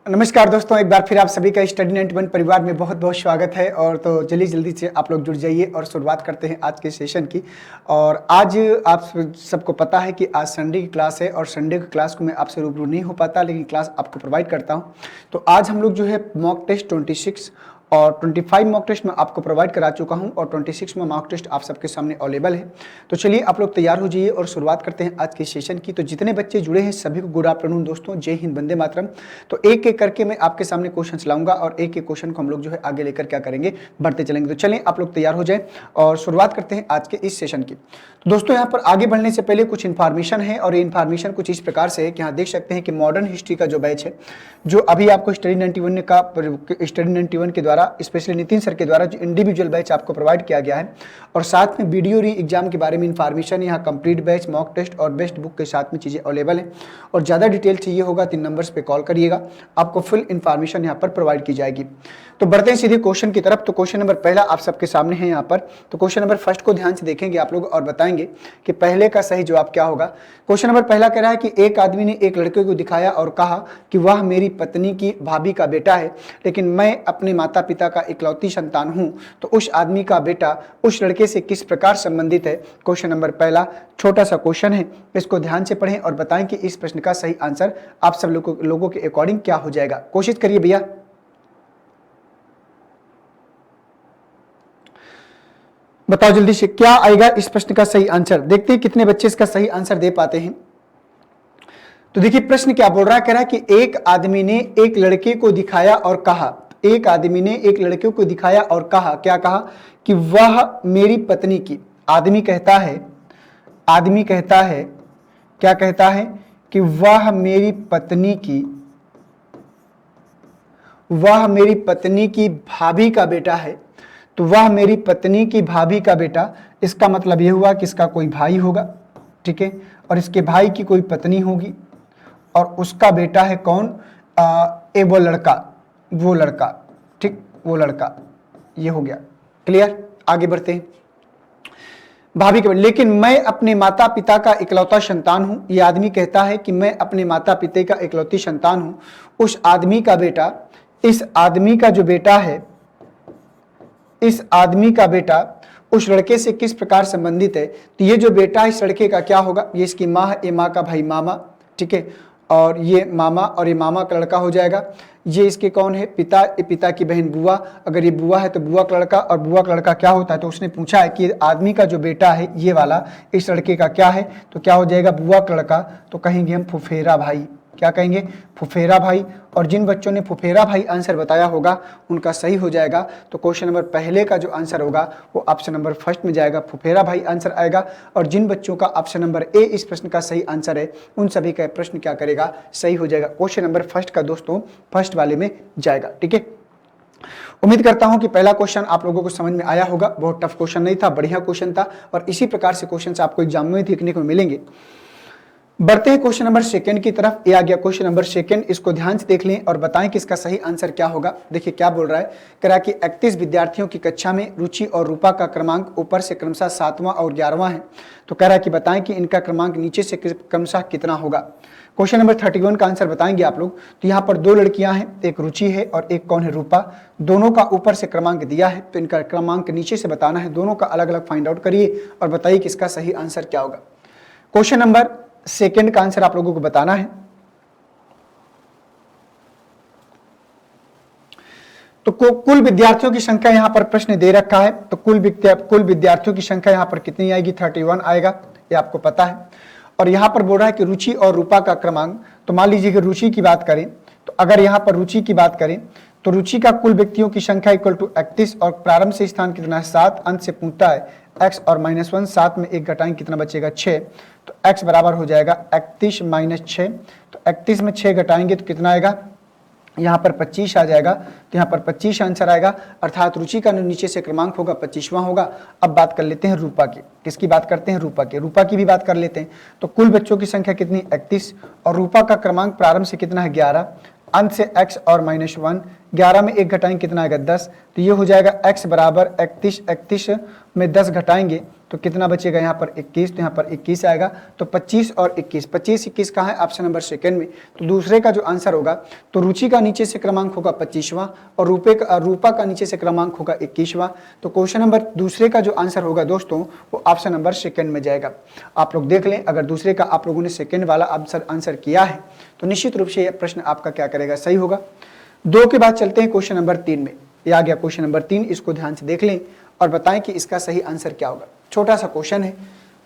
नमस्कार दोस्तों, एक बार फिर आप सभी का स्टडी 91 परिवार में बहुत बहुत स्वागत है। और तो चलिए जल्दी से आप लोग जुड़ जाइए और शुरुआत करते हैं आज के सेशन की। और आज आप सबको पता है कि आज संडे की क्लास है और संडे की क्लास को मैं आपसे रूबरू नहीं हो पाता, लेकिन क्लास आपको प्रोवाइड करता हूं। तो आज हम लोग जो है मॉक टेस्ट 26 और 25 मॉक टेस्ट मैं आपको प्रोवाइड करा चुका हूं और 26 में मॉक टेस्ट आप सबके सामने अवेलेबल है। तो चलिए आप लोग तैयार हो जाइए और शुरुआत करते हैं आज के सेशन की। तो जितने बच्चे जुड़े हैं सभी को गुड आफ्टरनून दोस्तों, जय हिंद, वंदे मातरम। तो एक एक करके मैं आपके सामने क्वेश्चन लाऊंगा और एक एक क्वेश्चन को हम लोग जो है आगे लेकर क्या करेंगे, बढ़ते चलेंगे। तो चलें आप लोग तैयार हो जाएं और शुरुआत करते हैं आज के इस सेशन की। तो दोस्तों यहाँ पर आगे बढ़ने से पहले कुछ इन्फॉर्मेशन है और ये इन्फॉर्मेशन कुछ इस प्रकार से है कि यहाँ देख सकते हैं कि मॉडर्न हिस्ट्री का जो बैच है, जो अभी आपको स्टडी 91 के द्वारा, स्पेशली नितिन सर के द्वारा जो इंडिविजुअल बैच आपको प्रोवाइड किया गया है, और साथ में वीडियो री एग्जाम के बारे में इन्फॉर्मेशन, यहाँ कंप्लीट बैच, मॉक टेस्ट और बेस्ट बुक के साथ में चीज़ें अवेलेबल हैं। और ज़्यादा डिटेल चाहिए होगा 3 नंबर्स पे कॉल करिएगा, आपको फुल इन्फॉर्मेशन यहाँ पर प्रोवाइड की जाएगी। तो बढ़ते हैं सीधे क्वेश्चन की तरफ। तो क्वेश्चन नंबर पहला आप सबके सामने है यहाँ पर। तो क्वेश्चन नंबर फर्स्ट को ध्यान से देखेंगे आप लोग और बताएंगे कि पहले का सही जवाब क्या होगा। क्वेश्चन नंबर पहला कह रहा है कि एक आदमी ने एक लड़के को दिखाया और कहा कि वह मेरी पत्नी की भाभी का बेटा है, लेकिन मैं अपने माता पिता का इकलौती संतान हूं। तो उस आदमी का बेटा उस लड़के से किस प्रकार संबंधित है। क्वेश्चन नंबर पहला छोटा सा क्वेश्चन है, इसको ध्यान से पढ़ें और बताएं कि इस प्रश्न का सही आंसर आप सब लोगों के अकॉर्डिंग क्या हो जाएगा। कोशिश करिए भैया। बताओ जल्दी से क्या आएगा इस प्रश्न का सही आंसर। देखते हैं कितने बच्चे इसका सही आंसर दे पाते हैं। तो देखिए प्रश्न क्या बोल रहा है, कह रहा है कि एक आदमी ने एक लड़के को दिखाया और कहा, एक आदमी ने एक लड़के को दिखाया और कहा, क्या कहा कि वह मेरी पत्नी की। आदमी कहता है क्या कहता है कि वह मेरी पत्नी की भाभी का बेटा है। तो वह मेरी पत्नी की भाभी का बेटा, इसका मतलब यह हुआ कि इसका कोई भाई होगा, ठीक है, और इसके भाई की कोई पत्नी होगी और उसका बेटा है कौन, वो लड़का, ठीक, वो लड़का। ये हो गया क्लियर। आगे बढ़ते हैं। भाभी के बेटे, लेकिन मैं अपने माता पिता का इकलौता संतान हूं। ये आदमी कहता है कि मैं अपने माता पिता का इकलौती संतान हूं। उस आदमी का बेटा, इस आदमी का जो बेटा है, इस आदमी का बेटा उस लड़के से किस प्रकार संबंधित है। तो ये जो बेटा है इस लड़के का क्या होगा, ये इसकी माँ है, ये माँ का भाई मामा, ठीक है, और ये मामा और ये मामा का लड़का हो जाएगा। ये इसके कौन है, पिता, ये पिता की बहन बुआ, अगर ये बुआ है तो बुआ का लड़का, और बुआ का लड़का क्या होता है। तो उसने पूछा है कि आदमी का जो बेटा है ये वाला, इस लड़के का क्या है, तो क्या हो जाएगा, बुआ का लड़का। तो कहेंगे हम फुफेरा भाई, क्या कहेंगे, फुफेरा भाई। और जिन बच्चों ने फुफेरा भाई आंसर बताया होगा उनका सही हो जाएगा। तो क्वेश्चन नंबर पहले का जो आंसर होगा वो ऑप्शन नंबर फर्स्ट में जाएगा, फुफेरा भाई आंसर आएगा। और जिन बच्चों का ऑप्शन नंबर ए इस प्रश्न का सही आंसर है उन सभी का प्रश्न क्या करेगा, सही हो जाएगा। क्वेश्चन नंबर फर्स्ट का दोस्तों फर्स्ट वाले में जाएगा, ठीक है। उम्मीद करता हूं कि पहला क्वेश्चन आप लोगों को समझ में आया होगा। बहुत टफ क्वेश्चन नहीं था, बढ़िया क्वेश्चन था और इसी प्रकार से क्वेश्चन आपको एग्जाम में देखने को मिलेंगे। बढ़ते हैं क्वेश्चन नंबर सेकंड की तरफ। ये आ गया क्वेश्चन नंबर सेकंड, इसको ध्यान से देख लें और बताएं कि इसका सही आंसर क्या होगा। देखिए क्या बोल रहा है, कह रहा है कि 31 विद्यार्थियों की कक्षा में रुचि और रूपा का क्रमांक ऊपर से क्रमशः 7वां और 11वां है। तो कह रहा है कि बताएं कि इनका क्रमांक नीचे से क्रमशः कितना होगा। क्वेश्चन नंबर 31 का आंसर बताएंगे आप लोग। तो यहाँ पर 2 लड़कियां हैं, एक रुचि है और एक कौन है, रूपा। दोनों का ऊपर से क्रमांक दिया है तो इनका क्रमांक नीचे से बताना है। दोनों का अलग अलग फाइंड आउट करिए और बताइए कि इसका सही आंसर क्या होगा। क्वेश्चन नंबर सेकंड का आंसर आप लोगों को बताना है। तो कुल विद्यार्थियों की संख्या यहां पर प्रश्न दे रखा है। तो कुल विद्यार्थियों की संख्या यहां पर कितनी आएगी, 31 आएगा, ये आपको पता है। और यहां पर बोल रहा है कि रुचि और रूपा का क्रमांक। तो मान लीजिए कि रुचि की बात करें, तो अगर यहां पर रुचि की बात करें तो रुचि का कुल व्यक्तियों की संख्या इक्वल टू 31 और प्रारंभ से स्थान कितना है, 7। अंत से पूछता है x और -1, 7 में 1 घटाएंगे कितना बचेगा, 6। तो x बराबर हो जाएगा 31 - 6। तो 31 में 6 घटाएंगे तो कितना आएगा, यहाँ पर 25 आ जाएगा। तो यहाँ पर 25 आंसर आएगा, अर्थात रुचि का नीचे से क्रमांक होगा 25वां होगा। अब बात कर लेते हैं रूपा की। किसकी बात करते हैं, रूपा की। रूपा की भी बात कर लेते हैं। तो कुल बच्चों की संख्या कितनी, 31, और रूपा का क्रमांक प्रारंभ से कितना है, 11, अंत से x और -1, 11 में 1 घटाएंगे कितना आएगा 10। तो ये हो जाएगा x बराबर 31, 31 में 10 घटाएंगे तो कितना बचेगा यहाँ पर 21, तो यहाँ पर 21 आएगा। तो 25 और 21, 25 21 कहाँ है ऑप्शन नंबर सेकंड में। तो दूसरे का जो आंसर होगा, तो रुचि का नीचे से क्रमांक होगा 25वां और रूपा का नीचे से क्रमांक होगा 21वां। तो क्वेश्चन नंबर दूसरे का जो आंसर होगा दोस्तों वो ऑप्शन नंबर सेकंड में जाएगा। आप लोग देख लें, अगर दूसरे का आप लोगों ने सेकंड वाला आंसर किया है तो निश्चित रूप से यह प्रश्न आपका क्या करेगा, सही होगा। 2 के बाद चलते हैं क्वेश्चन नंबर 3 में। ये आ गया क्वेश्चन नंबर 3, इसको ध्यान से देख लें और बताएं कि इसका सही आंसर क्या होगा। छोटा सा क्वेश्चन है,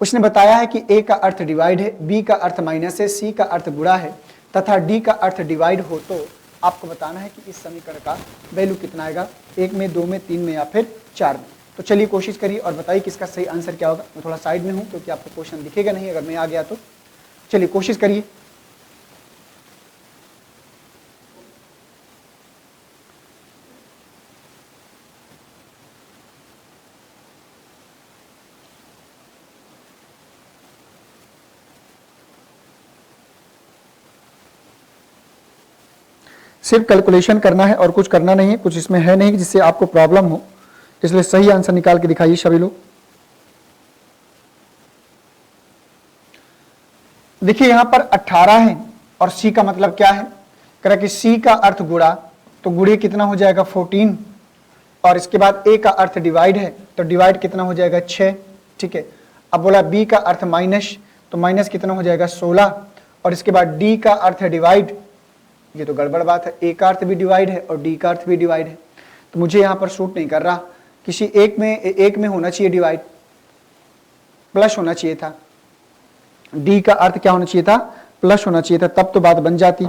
उसने बताया है कि ए का अर्थ डिवाइड है, बी का अर्थ माइनस है, सी का अर्थ गुणा है तथा डी का अर्थ डिवाइड हो, तो आपको बताना है कि इस समीकरण का वैल्यू कितना आएगा, 1 में, 2 में, 3 में या फिर 4 में। तो चलिए कोशिश करिए और बताइए कि इसका सही आंसर क्या होगा। मैं थोड़ा साइड में हूँ क्योंकि आपको क्वेश्चन दिखेगा नहीं अगर मैं आ गया तो। चलिए कोशिश करिए। सिर्फ कैलकुलेशन करना है और कुछ करना नहीं है, कुछ इसमें है नहीं जिससे आपको प्रॉब्लम हो, इसलिए सही आंसर निकाल के दिखाइए सभी लोग। देखिए यहां पर 18 है और सी का मतलब क्या है, कह रहा कि सी का अर्थ गुणा, तो गुणे कितना हो जाएगा 14 और इसके बाद ए का अर्थ डिवाइड है तो डिवाइड कितना हो जाएगा 6, ठीक है। अब बोला बी का अर्थ माइनस, तो माइनस कितना हो जाएगा 16 और इसके बाद डी का अर्थ है डिवाइड, ये तो गड़बड़ बात है, ए का अर्थ भी डिवाइड है और डी का अर्थ भी डिवाइड है, तो मुझे यहां पर सूट नहीं कर रहा। किसी एक में होना चाहिए डिवाइड, प्लस होना चाहिए था, डी का अर्थ क्या होना चाहिए था, प्लस होना चाहिए था, तब तो बात बन जाती।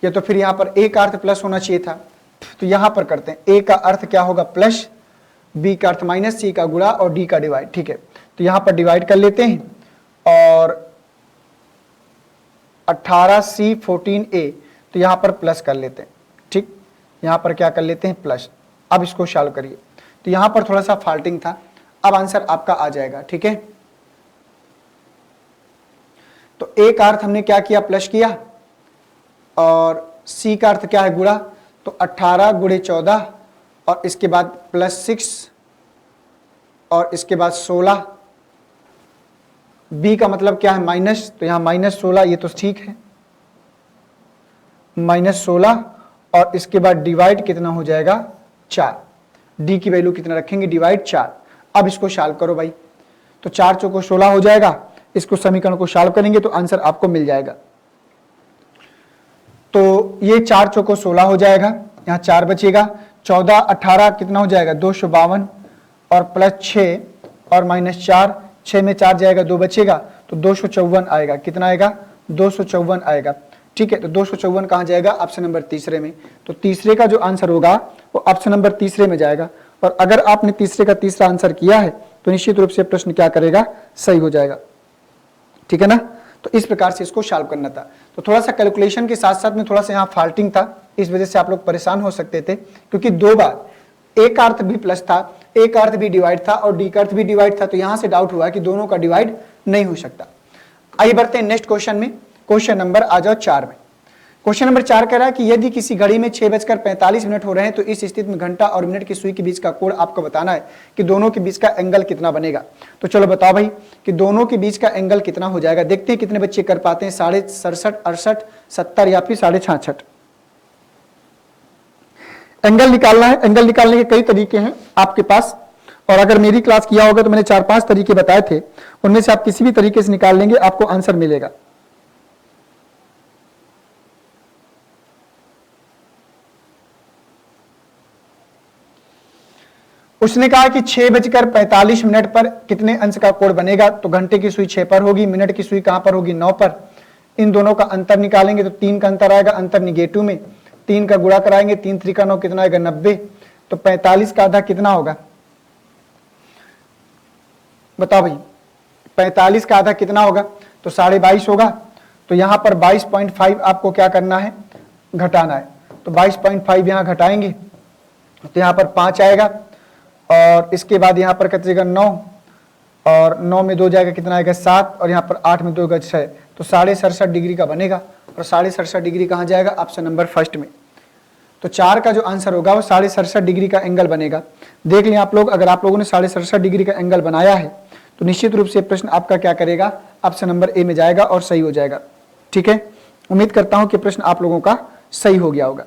या तो फिर यहां पर ए का अर्थ प्लस होना चाहिए था, तो यहां पर करते हैं, ए का अर्थ क्या होगा प्लस, बी का अर्थ माइनस, सी का गुणा और डी का डिवाइड, ठीक है। तो यहां पर डिवाइड कर लेते हैं और 18C 14A, तो यहां पर प्लस कर लेते हैं, ठीक। यहां पर क्या कर लेते हैं प्लस। अब इसको सॉल्व करिए, तो यहां पर थोड़ा सा फॉल्टिंग था, अब आंसर आपका आ जाएगा, ठीक है। तो ए का अर्थ हमने क्या किया, प्लस किया और सी का अर्थ क्या है गुणा, तो 18 गुणे 14 और इसके बाद प्लस 6 और इसके बाद 16, बी का मतलब क्या है माइनस, तो यहां माइनस 16, ये तो ठीक है, माइनस 16 और इसके बाद डिवाइड कितना हो जाएगा 4, डी की वैल्यू कितना रखेंगे डिवाइड 4। अब इसको सॉल्व करो भाई, तो 4 चौको 16 हो जाएगा, इसको समीकरण को सॉल्व करेंगे तो आंसर आपको मिल जाएगा। तो ये 4 चौको 16 हो जाएगा, यहाँ 4 बचेगा, 14 18 कितना हो जाएगा 252 और प्लस 6 और माइनस 4, 6 में 4 जाएगा 2 बचेगा, तो 254 आएगा, कितना आएगा 254 आएगा, ठीक है। तो 254 कहाँ जाएगा, ऑप्शन नंबर तीसरे में। तो तीसरे का जो आंसर होगा वो ऑप्शन नंबर तीसरे में जाएगा। और अगर आपने तीसरे का तीसरा आंसर किया है तो निश्चित रूप से प्रश्न क्या करेगा, सही हो जाएगा, ठीक है ना। तो इस प्रकार से इसको सॉल्व करना था। तो थोड़ा सा कैलकुलेशन के साथ साथ में थोड़ा सा यहाँ फॉल्टिंग था, इस वजह से आप लोग परेशान हो सकते थे, क्योंकि 2 बार ए का अर्थ भी प्लस था, ए का अर्थ भी डिवाइड था और डी का अर्थ भी डिवाइड था, तो यहां से डाउट हुआ कि दोनों का डिवाइड नहीं हो सकता। आइए बढ़ते हैं नेक्स्ट क्वेश्चन में। क्वेश्चन नंबर आ जाओ 4 में। क्वेश्चन नंबर 4 कह रहा है कि यदि किसी घड़ी में 6:45 हो रहे हैं तो इस स्थिति में घंटा और मिनट की सुई के बीच का कोण आपको बताना है कि दोनों के बीच का एंगल कितना बनेगा। तो चलो बताओ भाई कि दोनों के बीच का एंगल कितना हो जाएगा। देखते हैं कितने बच्चे कर पाते हैं, 67, 68, 70 या फिर 66। एंगल निकालना है। एंगल निकालने के कई तरीके हैं आपके पास, और अगर मेरी क्लास किया होगा तो मैंने 4-5 तरीके बताए थे, उनमें से आप किसी भी तरीके से निकाल लेंगे आपको आंसर मिलेगा। उसने कहा कि 6:45 पर कितने अंश का कोण बनेगा। तो घंटे की सुई 6 पर होगी, मिनट की सुई कहां पर होगी 9 पर। इन दोनों का अंतर निकालेंगे तो 3 का अंतर आएगा, अंतर निगेटिव में। 3 का गुणा कराएंगे, 3 3 का 9 कितना आएगा 90। तो 45 का आधा कितना होगा बताओ भाई, 45 का आधा कितना होगा, तो 22.5 होगा। तो यहां पर 22.5 आपको क्या करना है, घटाना है। तो 22.5 यहां घटाएंगे तो यहां पर 5 आएगा और इसके बाद यहां पर कितना जाएगा 9 और 9 में 2 जाएगा कितना आएगा 7 और यहां पर 8 में 2 गज 6, तो 67.5 डिग्री का बनेगा। और 67.5 डिग्री कहाँ जाएगा? ऑप्शन नंबर फर्स्ट में। तो 4 का जो आंसर होगा वो 67.5 डिग्री का एंगल बनेगा। देख लें आप लोग, अगर आप लोगों ने 67.5 डिग्री का एंगल बनाया है तो निश्चित रूप से प्रश्न आपका क्या करेगा? ऑप्शन नंबर ए में जाएगा और सही हो जाएगा। ठीक है, उम्मीद करता हूं कि प्रश्न आप लोगों का सही हो गया होगा।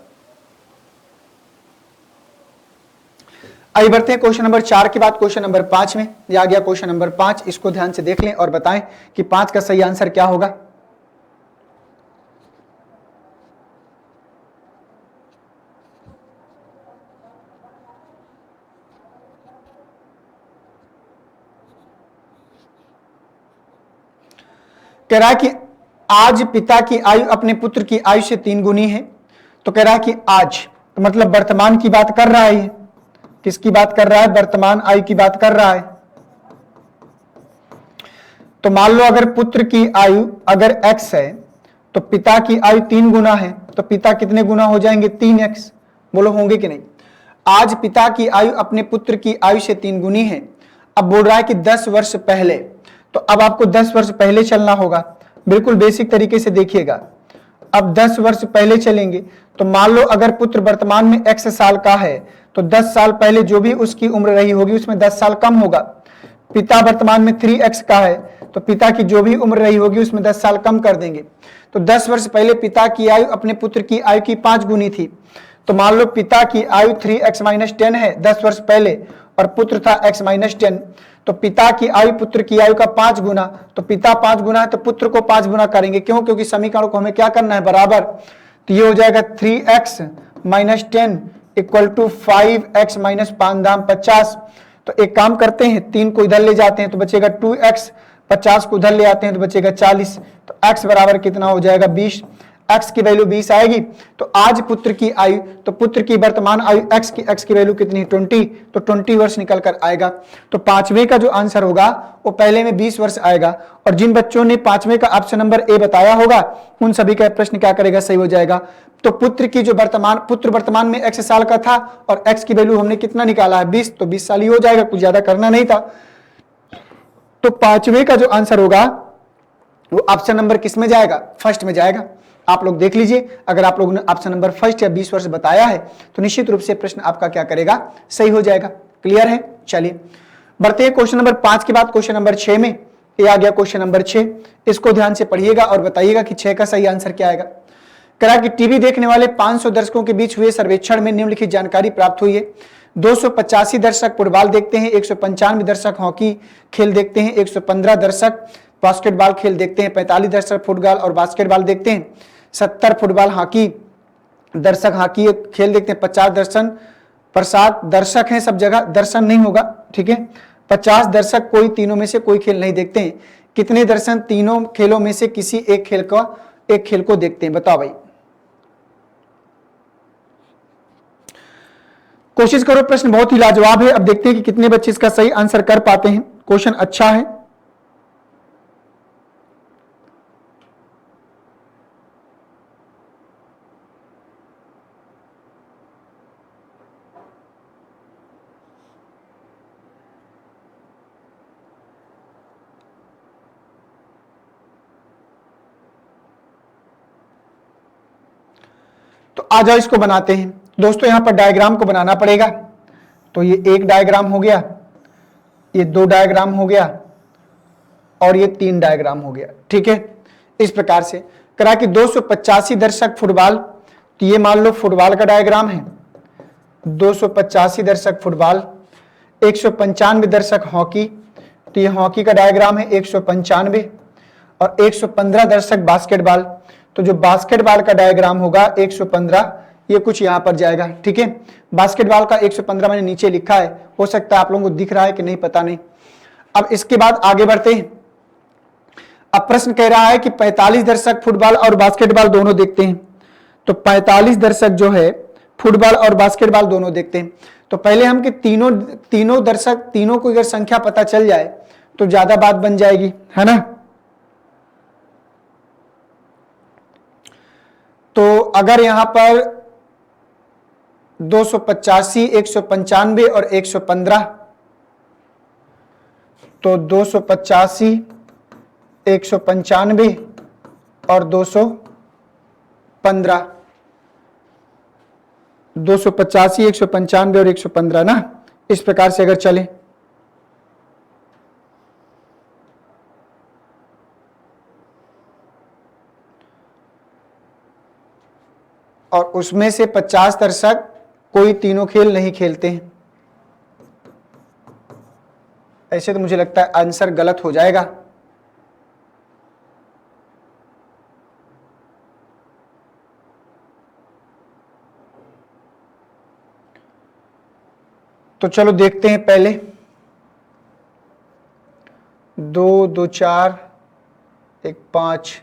आइए बढ़ते हैं क्वेश्चन नंबर 4 के बाद क्वेश्चन नंबर 5 में। यह आ गया क्वेश्चन नंबर 5। इसको ध्यान से देख लें और बताएं कि 5 का सही आंसर क्या होगा। कह रहा है कि आज पिता की आयु अपने पुत्र की आयु से 3 गुनी है। तो कह रहा है कि आज, तो मतलब वर्तमान की बात कर रहा है। ये किसकी बात कर रहा है? वर्तमान आयु की बात कर रहा है। तो मान लो अगर पुत्र की आयु अगर x है तो पिता की आयु 3 गुना है, तो पिता कितने गुना हो जाएंगे? 3x। बोलो होंगे कि नहीं? आज पिता की आयु अपने पुत्र की आयु से 3 गुनी है। अब बोल रहा है कि 10 वर्ष पहले, तो अब आपको 10 वर्ष पहले चलना होगा। बिल्कुल बेसिक तरीके से देखिएगा। अब 10 वर्ष पहले चलेंगे तो मान लो अगर पुत्र वर्तमान में x साल का है तो 10 साल पहले जो भी उसकी उम्र रही होगी उसमें 10 साल कम होगा। पिता वर्तमान में 3x का है तो पिता की जो भी उम्र रही होगी उसमें 10 साल कम कर देंगे। तो 10 वर्ष पहले पिता की आयु अपने पुत्र की आयु की 5 गुनी थी। तो मान लो पिता की आयु 3x-10 है 10 वर्ष पहले और पुत्र था x-10, तो पिता की आयु पुत्र की आयु का 5 गुना। तो पिता 5 गुना है तो पुत्र को 5 गुना करेंगे। क्यों? क्योंकि समीकरण को हमें क्या करना है? बराबर। तो ये हो जाएगा 3x-10 इक्वल टू 5x-5 दाम 50। तो एक काम करते हैं, 3 को इधर ले जाते हैं तो बचेगा 2x, 50 को उधर ले आते हैं तो बचेगा 40। तो x बराबर कितना हो जाएगा? 20। x की वैल्यू 20 आएगी। तो आज पुत्र की आयु, तो पुत्र की वर्तमान आयु x की वैल्यू कितनी है? 20। तो 20 वर्ष निकल कर आएगा। तो 5वें का जो आंसर होगा वो पहले में 20 वर्ष आएगा। और जिन बच्चों ने 5वें का ऑप्शन नंबर ए बताया होगा उन सभी का प्रश्न क्या करेगा? सही हो जाएगा। तो पुत्र की जो पुत्र वर्तमान में x साल का था और x की वैल्यू हमने कितना निकाला है? 20। तो 20 साल ही हो जाएगा, कुछ ज्यादा करना नहीं था। तो 5वें का जो आंसर होगा वो ऑप्शन नंबर किस में जाएगा? फर्स्ट में जाएगा। आप लोग देख लीजिए, अगर आप लोगों ने ऑप्शन नंबर फर्स्ट या 20 वर्ष बताया है तो निश्चित रूप से प्रश्न आपका क्या करेगा? सही हो जाएगा। क्लियर है? चलिए बढ़ते हैं क्वेश्चन नंबर 5 के बाद क्वेश्चन नंबर 6 में। ये आ गया क्वेश्चन नंबर 6। इसको ध्यान से पढ़िएगा और बताइएगा कि 6 का सही आंसर क्या आएगा। कह रहा कि टीवी देखने वाले 500 दर्शकों के बीच हुए सर्वेक्षण में निम्नलिखित जानकारी प्राप्त हुई है। 285 दर्शक फुटबॉल देखते हैं, 195 दर्शक हॉकी खेल देखते हैं, 115 दर्शक बास्केटबॉल खेल देखते हैं, 45 दर्शक फुटबॉल और बास्केटबॉल देखते हैं, 70 फुटबॉल हॉकी दर्शक हॉकी खेल देखते हैं, 50 दर्शक हैं सब जगह, दर्शन नहीं होगा, ठीक है। 50 दर्शक कोई तीनों में से कोई खेल नहीं देखते हैं। कितने दर्शन तीनों खेलों में से किसी एक खेल को देखते हैं? बताओ भाई, कोशिश करो। प्रश्न बहुत ही लाजवाब है। अब देखते हैं कि कितने बच्चे इसका सही आंसर कर पाते हैं। क्वेश्चन अच्छा है। तो आ जाओ इसको बनाते हैं। दोस्तों यहां पर डायग्राम को बनाना पड़ेगा। तो ये एक डायग्राम हो गया, ये 2 डायग्राम हो गया और ये 3 डायग्राम हो गया, ठीक है। इस प्रकार से करा कि 285 दर्शक फुटबॉल, तो ये मान लो फुटबॉल का डायग्राम है। 285 दर्शक फुटबॉल, 195 दर्शक हॉकी, तो ये हॉकी का डायग्राम है 195, और 115 दर्शक बास्केटबॉल, तो जो बास्केटबॉल का डायग्राम होगा 115, ये कुछ यहां पर जाएगा, ठीक है। बास्केटबॉल का 115 मैंने नीचे लिखा है, हो सकता है आप लोगों को दिख रहा है कि नहीं पता नहीं। अब इसके बाद आगे बढ़ते हैं। अब प्रश्न कह रहा है कि 45 दर्शक फुटबॉल और बास्केटबॉल दोनों देखते हैं। तो 45 दर्शक जो है फुटबॉल और बास्केटबॉल दोनों देखते हैं। तो पहले हम कि तीनों दर्शक, तीनों को अगर संख्या पता चल जाए तो ज्यादा बात बन जाएगी, है ना। तो अगर यहां पर 285, 195 और 115, तो 285, 195 और 15, 285, 195 और 115 ना, इस प्रकार से अगर चले और उसमें से 50 दर्शक कोई तीनों खेल नहीं खेलते हैं, ऐसे तो मुझे लगता है आंसर गलत हो जाएगा। तो चलो देखते हैं पहले, 2, 2, 4, 1, 5,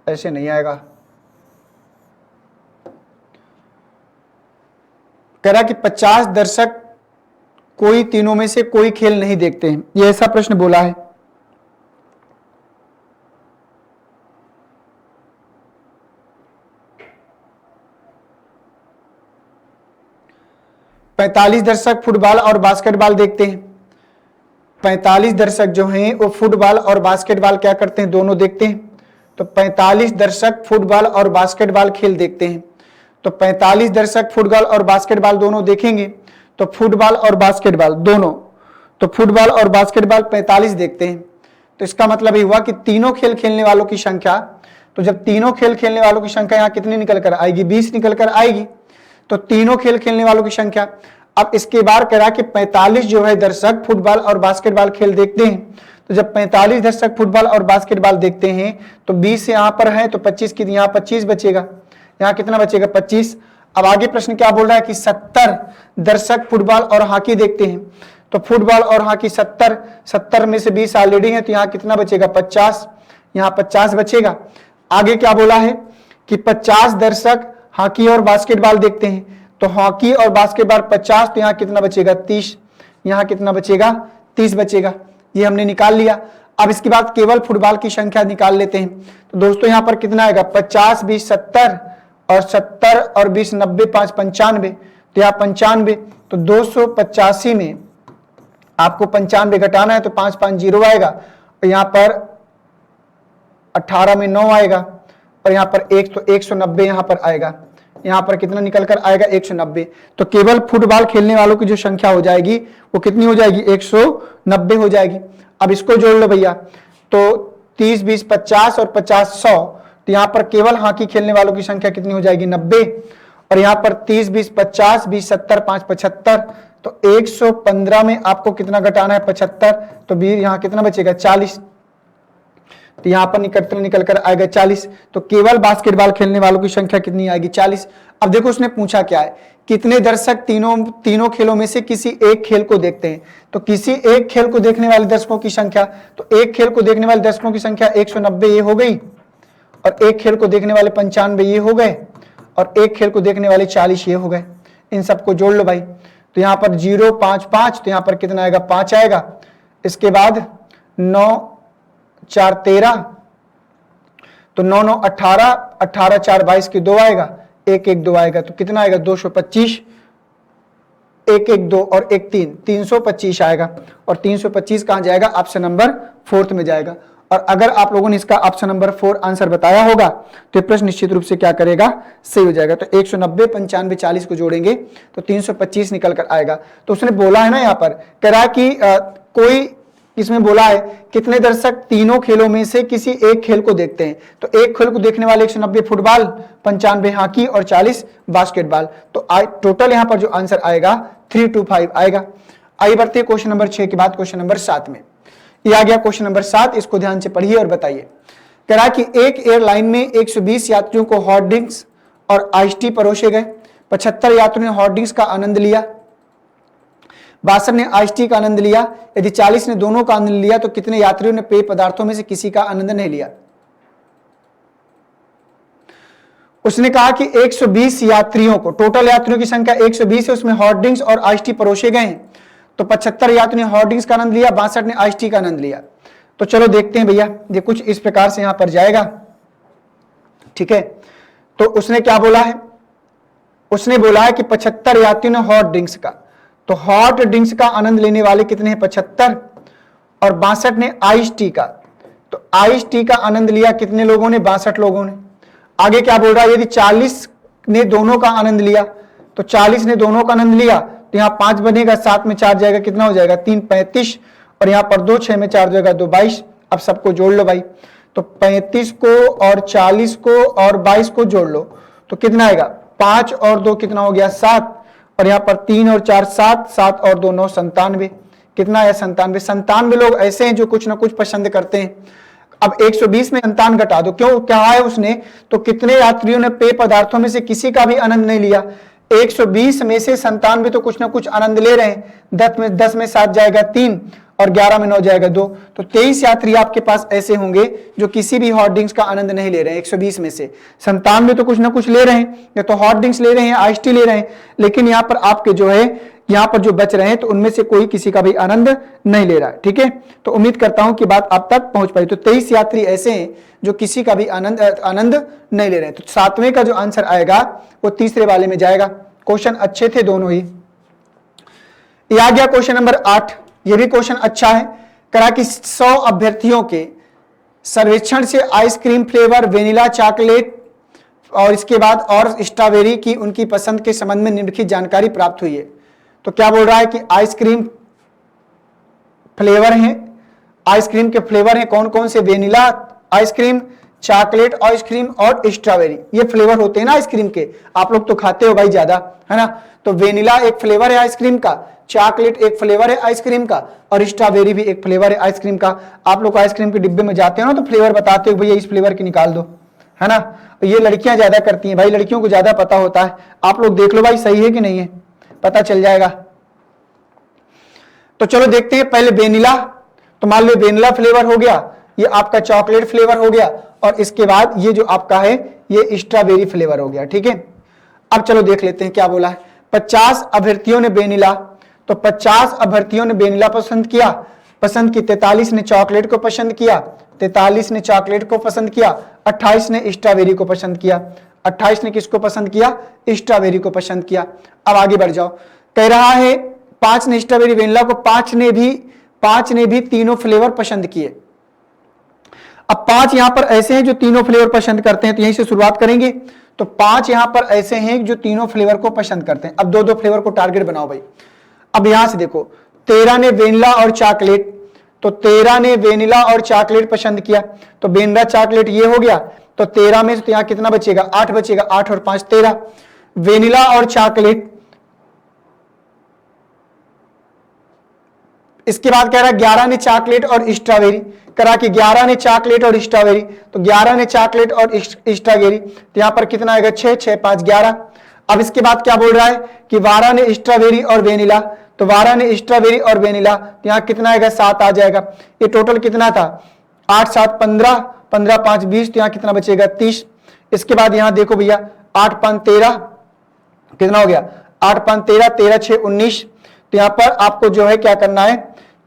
ऐसे नहीं आएगा। कह रहा कि 50 दर्शक कोई तीनों में से कोई खेल नहीं देखते हैं, ये ऐसा प्रश्न बोला है। पैंतालीस दर्शक फुटबॉल और बास्केटबॉल देखते हैं। 45 दर्शक जो हैं वो फुटबॉल और बास्केटबॉल क्या करते हैं, दोनों देखते हैं। तो 45 दर्शक फुटबॉल और बास्केटबॉल खेल देखते हैं। तो 45 दर्शक फुटबॉल और बास्केटबॉल दोनों देखेंगे, तो फुटबॉल और बास्केटबॉल दोनों, तो फुटबॉल और बास्केटबॉल 45 देखते हैं। तो इसका मतलब ये हुआ कि तीनों खेल खेलने वालों की संख्या, तो जब तीनों खेल खेलने वालों की संख्या यहाँ कितनी निकल कर आएगी, 20 निकल कर आएगी। तो तीनों खेल खेलने वालों की संख्या, अब इसके बाद कह रहा कि 45 जो है दर्शक फुटबॉल और बास्केटबॉल खेल देखते हैं। तो जब 45 दर्शक फुटबॉल और बास्केटबॉल देखते हैं तो 20 यहाँ पर है, तो 25 की यहाँ 25 बचेगा, यहाँ कितना बचेगा 25। अब आगे प्रश्न क्या बोल रहा है कि 70 दर्शक फुटबॉल और हॉकी देखते हैं। तो फुटबॉल और हॉकी 70 में से 20 ऑलरेडी है, तो यहाँ कितना बचेगा 50, यहाँ 50 बचेगा। आगे क्या बोला है कि 50 दर्शक हॉकी और बास्केटबॉल देखते हैं। तो हॉकी और बास्केटबॉल 50, तो यहाँ कितना बचेगा 30, यहाँ कितना बचेगा 30 बचेगा। ये हमने निकाल लिया। अब इसके बाद केवल फुटबॉल की संख्या निकाल लेते हैं। तो दोस्तों यहाँ पर कितना आएगा 50, 20, 70 और 70 और 20, 90, 5, 95, तो यहाँ 95। तो 285 में आपको 95 घटाना है, तो 5, 5 0 आएगा, और यहाँ पर 18 में 9 आएगा, और यहाँ पर 1, तो 190 यहाँ पर आएगा। यहाँ पर कितना निकल कर आएगा 190। तो केवल फुटबॉल खेलने वालों की जो संख्या हो जाएगी वो कितनी हो जाएगी 190 हो जाएगी। अब इसको जोड़ लो भैया, तो 30, 20, 50 और 50, 100। तो यहाँ पर केवल हॉकी खेलने वालों की संख्या कितनी हो जाएगी 90, और यहाँ पर 30, 20, 50, 20, 70, 5, 75। तो 115 में आपको कितना घटाना है 75, तो भी यहाँ कितना बचेगा 40। तो यहाँ पर निकल कर आएगा 40। तो केवल बास्केटबॉल खेलने वालों की संख्या कितनी आएगी 40। अब देखो उसने पूछा क्या है, कितने दर्शक तीनों खेलों में से किसी एक खेल को देखते हैं। तो किसी एक खेल को देखने वाले दर्शकों की संख्या, तो एक खेल को देखने वाले दर्शकों की संख्या 190 ये हो गई, और एक खेल को देखने वाले 95 ये हो गए, और एक खेल को देखने वाले 40 ये हो गए। इन सबको जोड़ लो भाई। तो यहाँ पर 0, 5, 5, तो यहाँ पर कितना आएगा 5 आएगा। इसके बाद 9, 4, 13, तो 9, 9, 18, 18, 4, 22 की 2 आएगा, 1, 1, 2 आएगा, तो कितना आएगा 225, 1, 1, 2 और 1, 3, 325 आएगा। और 325 कहां जाएगा, ऑप्शन नंबर 4 में जाएगा। और अगर आप लोगों ने इसका ऑप्शन नंबर 4 आंसर बताया होगा तो प्रश्न निश्चित रूप से क्या करेगा, सही हो जाएगा। तो 190, 95, 40 को जोड़ेंगे तो 325 निकल कर आएगा। तो उसने बोला है ना, यहाँ पर कह रहा है कि कोई इसमें बोला है कितने दर्शक तीनों खेलों में से किसी एक खेल को देखते हैं। तो एक खेल को देखने वाले 190 फुटबॉल, 95 हॉकी और 40 बास्केटबॉल। तो टोटल यहाँ पर जो आंसर आएगा 325 आएगा। आइए बढ़ते हैं क्वेश्चन नंबर 6 के बाद क्वेश्चन नंबर 7 में। ये आ गया क्वेश्चन नंबर 7, इसको ध्यान से पढ़िए और बताइए। कह रहा कि एक एयरलाइन में 120 यात्रियों को हॉट ड्रिंक्स और आइस टी परोसे गए। 75 यात्रियों ने हॉट ड्रिंक्स का आनंद लिया, 62 ने आइस टी का आनंद लिया। यदि 40 ने दोनों का आनंद लिया तो कितने यात्रियों ने पेय पदार्थों में से किसी का आनंद नहीं लिया। उसने कहा कि 120 यात्रियों को, टोटल यात्रियों की संख्या 120 है, उसमें हॉट ड्रिंक्स और आइस टी परोसे गए हैं। तो 75 यात्रियों ने हॉट ड्रिंक्स का आनंद लिया, 62 ने आइस टी का आनंद लिया। तो चलो देखते हैं भैया, ये कुछ इस प्रकार से यहां पर जाएगा, ठीक है। तो उसने क्या बोला है, उसने बोला है कि 75 यात्रियों ने हॉट ड्रिंक्स का, तो हॉट ड्रिंक्स का आनंद लेने वाले कितने हैं 75, और 62 ने आइस टी का। तो आइस टी का आनंद लिया कितने लोगों ने, 62 लोगों ने। आगे क्या बोल रहा है, यदि 40 ने दोनों का आनंद लिया, तो 40 ने दोनों का आनंद लिया तो यहाँ 5 बनेगा, 7 में 4 जाएगा, कितना हो जाएगा 3 35, और यहाँ पर 2 6 में 4 जाएगा 2 22। अब सबको जोड़ लो भाई, तो 35 को और 40 को और 22 को जोड़ लो तो कितना आएगा, 5 और 2 कितना हो गया 7, और यहाँ पर 3 और 4 7, 7 और 2 9 97। कितना है 97। 97 लोग ऐसे हैं जो कुछ ना कुछ पसंद करते हैं। अब 120 में 97 घटा दो, क्यों क्या है उसने, तो कितने यात्रियों ने पेय पदार्थों में से किसी का भी आनंद नहीं लिया। 120 में से 97 तो कुछ ना कुछ आनंद ले रहे हैं। 10 में 7 जाएगा 3, और 11 में 9 जाएगा 2, तो 23 यात्री आपके पास ऐसे होंगे जो किसी भी हॉट ड्रिंक्स का आनंद नहीं ले रहे हैं। 120 में से 97 तो कुछ ना कुछ ले रहे हैं, या तो हॉट ड्रिंक्स ले रहे हैं, आइस टी ले रहे हैं, लेकिन यहाँ पर आपके जो है यहाँ पर जो बच रहे हैं तो उनमें से कोई किसी का भी आनंद नहीं ले रहा है। ठीक है, तो उम्मीद करता हूं कि बात आप तक पहुंच पाई। तो 23 यात्री ऐसे हैं जो किसी का भी आनंद नहीं ले रहे हैं। तो 7वें का जो आंसर आएगा वो तीसरे वाले में जाएगा। क्वेश्चन अच्छे थे दोनों ही। ये आ गया क्वेश्चन नंबर 8। ये भी क्वेश्चन अच्छा है। करा कि 100 अभ्यर्थियों के सर्वेक्षण से आइसक्रीम फ्लेवर, वेनिला, चॉकलेट और इसके बाद और स्ट्रॉबेरी की उनकी पसंद के संबंध में निम्नलिखित जानकारी प्राप्त हुई है। तो क्या बोल रहा है कि आइसक्रीम फ्लेवर हैं, आइसक्रीम के फ्लेवर हैं कौन कौन से, वेनिला आइसक्रीम, चॉकलेट आइसक्रीम और स्ट्रॉबेरी। ये फ्लेवर होते हैं ना आइसक्रीम के, आप लोग तो खाते हो भाई ज्यादा, है ना। तो वेनिला एक फ्लेवर है आइसक्रीम का, चॉकलेट एक फ्लेवर है आइसक्रीम का, और स्ट्रॉबेरी भी एक फ्लेवर है आइसक्रीम का। आप लोग आइसक्रीम के डिब्बे में जाते हो ना, तो फ्लेवर बताते हो भैया इस फ्लेवर की निकाल दो, है ना। ये लड़कियां ज्यादा करती हैं भाई, लड़कियों को ज्यादा पता होता है। आप लोग देख लो भाई सही है कि नहीं है, पता चल जाएगा। तो चलो देखते हैं पहले वेनिला। तो मान लो वेनिला फ्लेवर हो गया, ये आपका चॉकलेट फ्लेवर हो गया, और इसके बाद ये जो आपका है ये स्ट्रॉबेरी फ्लेवर हो गया। ठीक है, अब चलो देख लेते हैं क्या बोला है। 50 अभ्यर्थियों ने वेनिला, तो 50 अभ्यर्थियों ने वेनिला पसंद किया, 43 ने चॉकलेट को पसंद किया, 43 ने चॉकलेट को पसंद किया, 28 ने स्ट्रॉबेरी को पसंद किया। 28 ने किसको पसंद किया, स्ट्रॉबेरी को पसंद किया। अब आगे बढ़ जाओ, कह रहा है 5 ने स्ट्रॉबेरी वेनिला को, 5 ने भी तीनों फ्लेवर पसंद किए। अब 5 यहां पर ऐसे हैं जो तीनों फ्लेवर पसंद करते हैं, तो यहीं से शुरुआत करेंगे। तो 5 यहां पर ऐसे हैं जो तीनों फ्लेवर को पसंद करते हैं। अब 2-2 फ्लेवर को टारगेट बनाओ भाई। अब यहां से देखो, 13 ने वेनिला और चॉकलेट, तो 13 ने वेनिला और चॉकलेट पसंद किया, तो वेनिला चॉकलेट ये हो गया। तो 13 में तो यहां कितना बचेगा, 8 बचेगा, 8 और 5 13। वेनिला और चॉकलेट, इसके बाद कह रहा है 11 ने चॉकलेट और स्ट्रॉबेरी, करा कि 11 ने चॉकलेट और स्ट्रॉबेरी, तो 11 ने चॉकलेट और स्ट्रॉबेरी, तो यहां पर कितना आएगा 6 6 5 11। अब इसके बाद क्या बोल रहा है कि 12 ने स्ट्रॉबेरी और वेनिला, तो 12 ने स्ट्रॉबेरी और वेनिला, तो यहां कितना आएगा 7 आ जाएगा। ये टोटल कितना था 8 7 15, 15 5 20, तो यहां कितना बचेगा 30। इसके बाद यहां देखो भैया 8 5 13 कितना हो गया, 8 5 13, 13 6 19, तो यहां पर आपको जो है क्या करना है,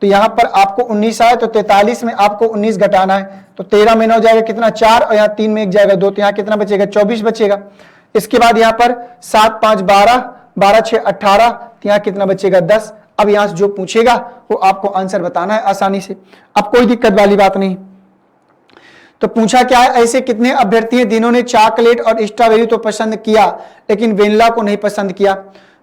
तो यहां पर आपको 19 आए, तो 43 में आपको 19 घटाना है, तो 13 में 9 जाएगा कितना 4, और यहाँ 3 में 1 जाएगा 2, तो यहाँ कितना बचेगा 24 बचेगा। इसके बाद यहाँ पर 7 5 12, 12 6 18, तो यहाँ कितना बचेगा 10। अब यहाँ से जो पूछेगा वो आपको आंसर बताना है आसानी से, अब कोई दिक्कत वाली बात नहीं। तो पूछा क्या है, ऐसे कितने अभ्यर्थी हैं जिन्होंने चॉकलेट और स्ट्रॉबेरी तो पसंद किया लेकिन वेनिला को नहीं पसंद किया।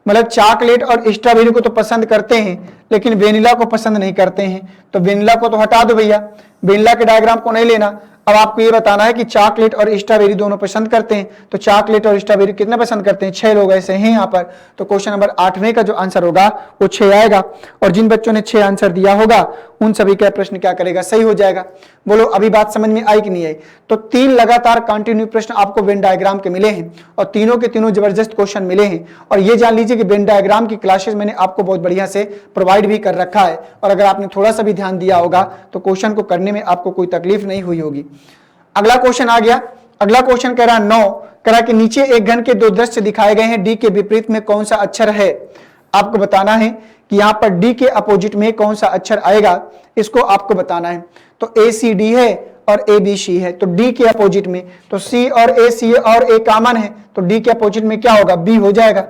मतलब चॉकलेट और स्ट्रॉबेरी को तो पसंद करते हैं लेकिन वेनिला को पसंद नहीं करते हैं, तो वेनिला को तो हटा दो भैया, वेनिला के डायग्राम को नहीं लेना। अब आपको ये बताना है कि चॉकलेट और स्ट्रॉबेरी दोनों पसंद करते हैं, तो चॉकलेट और स्ट्रॉबेरी कितने पसंद करते हैं, 6 लोग ऐसे हैं यहाँ पर। तो क्वेश्चन नंबर 8वें का जो आंसर होगा वो 6 आएगा, और जिन बच्चों ने 6 आंसर दिया होगा उन सभी का प्रश्न क्या करेगा, सही हो जाएगा। बोलो अभी बात समझ में आई कि नहीं आई। तो 3 लगातार कंटिन्यू प्रश्न आपको वेन डायग्राम के मिले हैं, और तीनों के तीनों जबरदस्त क्वेश्चन मिले हैं। और ये जान लीजिए कि वेन डायग्राम की क्लासेस मैंने आपको बहुत बढ़िया से प्रोवाइड भी कर रखा है, और अगर आपने थोड़ा सा भी ध्यान दिया होगा तो क्वेश्चन को करने में आपको कोई तकलीफ नहीं हुई होगी। अगला क्वेश्चन आ गया। अगला क्वेश्चन कह रहा 9, कह रहा कि नीचे एक घन के 2 दृश्य दिखाए गए हैं, डी के विपरीत में कौन सा अक्षर है। आपको बताना है कि यहाँ पर डी के अपोजिट में कौन सा अक्षर आएगा, इसको आपको बताना है। तो ए सी डी है और ए बी सी है, तो डी के अपोजिट में, तो सी और ए कॉमन है, तो डी के अपोजिट में क्या होगा, बी हो जाएगा।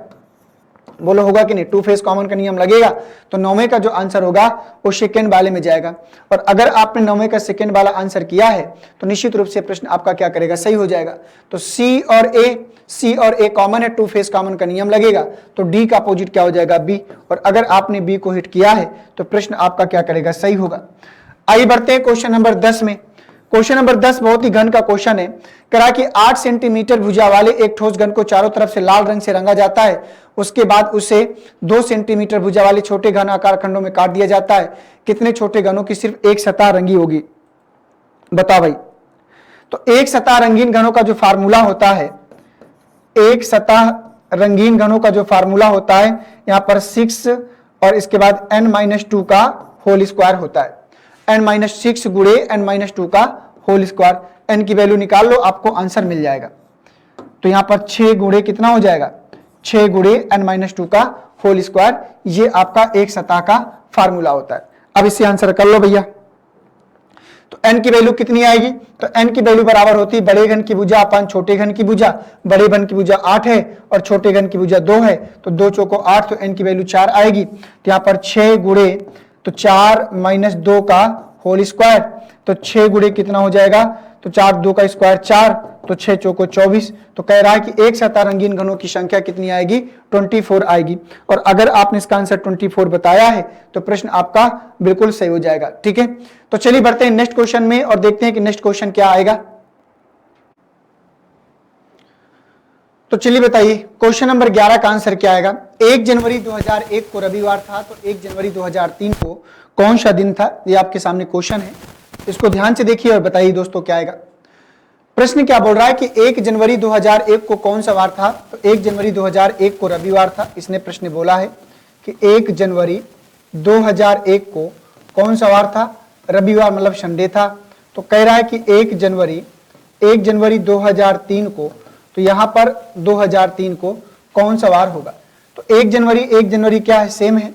बोलो होगा कि नहीं, टू फेज कॉमन का नियम लगेगा तो 9वें का जो आंसर होगा वो सेकेंड वाले में जाएगा। और अगर आपने 9वें का सेकेंड वाला आंसर किया है तो निश्चित रूप से प्रश्न आपका क्या करेगा, सही हो जाएगा। तो सी और ए कॉमन है, टू फेज कॉमन का नियम लगेगा तो डी का अपोजिट क्या हो जाएगा, बी। और अगर आपने बी को हिट किया है तो प्रश्न आपका क्या करेगा, सही होगा। आइए बढ़ते हैं क्वेश्चन नंबर 10 में। क्वेश्चन नंबर 10 बहुत ही घन का क्वेश्चन है। करा कि 8 सेंटीमीटर भुजा वाले एक ठोस घन को चारों तरफ से लाल रंग से रंगा जाता है, उसके बाद उसे 2 सेंटीमीटर भुजा वाले छोटे घन आकार खंडों में काट दिया जाता है। कितने छोटे घनों की सिर्फ एक सतह रंगी होगी, बताओ भाई। तो एक सतह रंगीन घनों का जो फार्मूला होता है, एक सतह रंगीन घनों का जो फार्मूला होता है यहां पर 6 और इसके बाद n-2 का होल स्क्वायर होता है। n-6 गुणे n-2 का होल स्क्वायर, n की वैल्यू निकाल लो, आपको आंसर मिल जाएगा। तो यहां पर 6 गुणे कितना हो जाएगा, 6 गुणे n-2 का होल स्क्वायर, ये आपका एक सतह का फार्मूला होता है। अब इससे आंसर कर लो भैया। तो n की वैल्यू कितनी आएगी, तो n की वैल्यू बराबर होती है बड़े घन की भुजा अपन छोटे घन की भुजा। बड़े घन की भुजा 8 है और छोटे घन की भुजा 2 है, तो 2 चौको 8, तो n की वैल्यू 4 आएगी। तो यहाँ पर 6 गुणे तो 4 - 2 का होल स्क्वायर, तो 6 गुणे कितना हो जाएगा, तो 4 2 का स्क्वायर 4, तो 6 चौको 24। तो कह रहा है कि एक सतह रंगीन घनों की संख्या कितनी आएगी, 24 आएगी। और अगर आपने इसका आंसर 24 बताया है तो प्रश्न आपका बिल्कुल सही हो जाएगा। ठीक है, तो चलिए बढ़ते हैं नेक्स्ट क्वेश्चन में और देखते हैं कि नेक्स्ट क्वेश्चन क्या आएगा। तो चलिए बताइए क्वेश्चन नंबर 11 का आंसर क्या आएगा। 1 जनवरी 2001 को रविवार था, तो 1 जनवरी 2003 को कौन सा दिन था, ये आपके सामने क्वेश्चन है, इसको ध्यान से देखिए और बताइए दोस्तों क्या आएगा। प्रश्न क्या बोल रहा है कि 1 जनवरी 2001 को कौन सा वार था, तो 1 जनवरी 2001 को रविवार था। इसने प्रश्न बोला है कि 1 जनवरी 2001 को कौन सा वार था, रविवार मतलब संडे था। तो कह रहा है कि 1 जनवरी 2003 को, तो यहां पर 2003 को कौन सा वार होगा। तो 1 जनवरी क्या है, सेम है।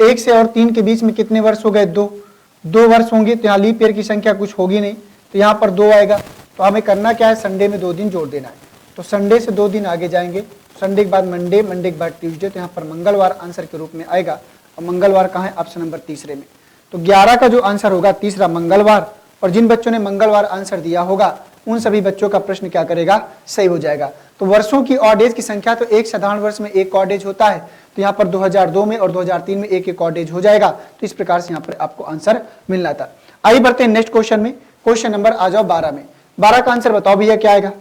1 से और 3 के बीच में कितने वर्ष हो गए, 2 वर्ष होंगे। तो यहाँ लीप ईयर की संख्या कुछ होगी नहीं, तो यहाँ पर 2 आएगा। तो हमें करना क्या है, संडे में 2 दिन जोड़ देना है। तो संडे से 2 दिन आगे जाएंगे, संडे के बाद मंडे, मंडे के बाद ट्यूसडे, तो यहाँ पर मंगलवार आंसर के रूप में आएगा। और मंगलवार कहाँ है, ऑप्शन नंबर तीसरे में। तो 11 का जो आंसर होगा तीसरा मंगलवार। और जिन बच्चों ने मंगलवार आंसर दिया होगा उन सभी बच्चों का प्रश्न क्या करेगा, सही हो जाएगा। तो वर्षों की ऑड एज की संख्या, तो एक साधारण वर्ष में एक ऑड एज होता है, तो यहाँ पर 2002 में और 2003 में एक ऑड एज हो जाएगा। तो इस प्रकार से यहाँ पर आपको आंसर मिलना था। आइए बढ़ते हैं नेक्स्ट क्वेश्चन में। क्वेश्चन नंबर आ जाओ 12 में। 12 का आंसर बताओ भैया क्या आएगा।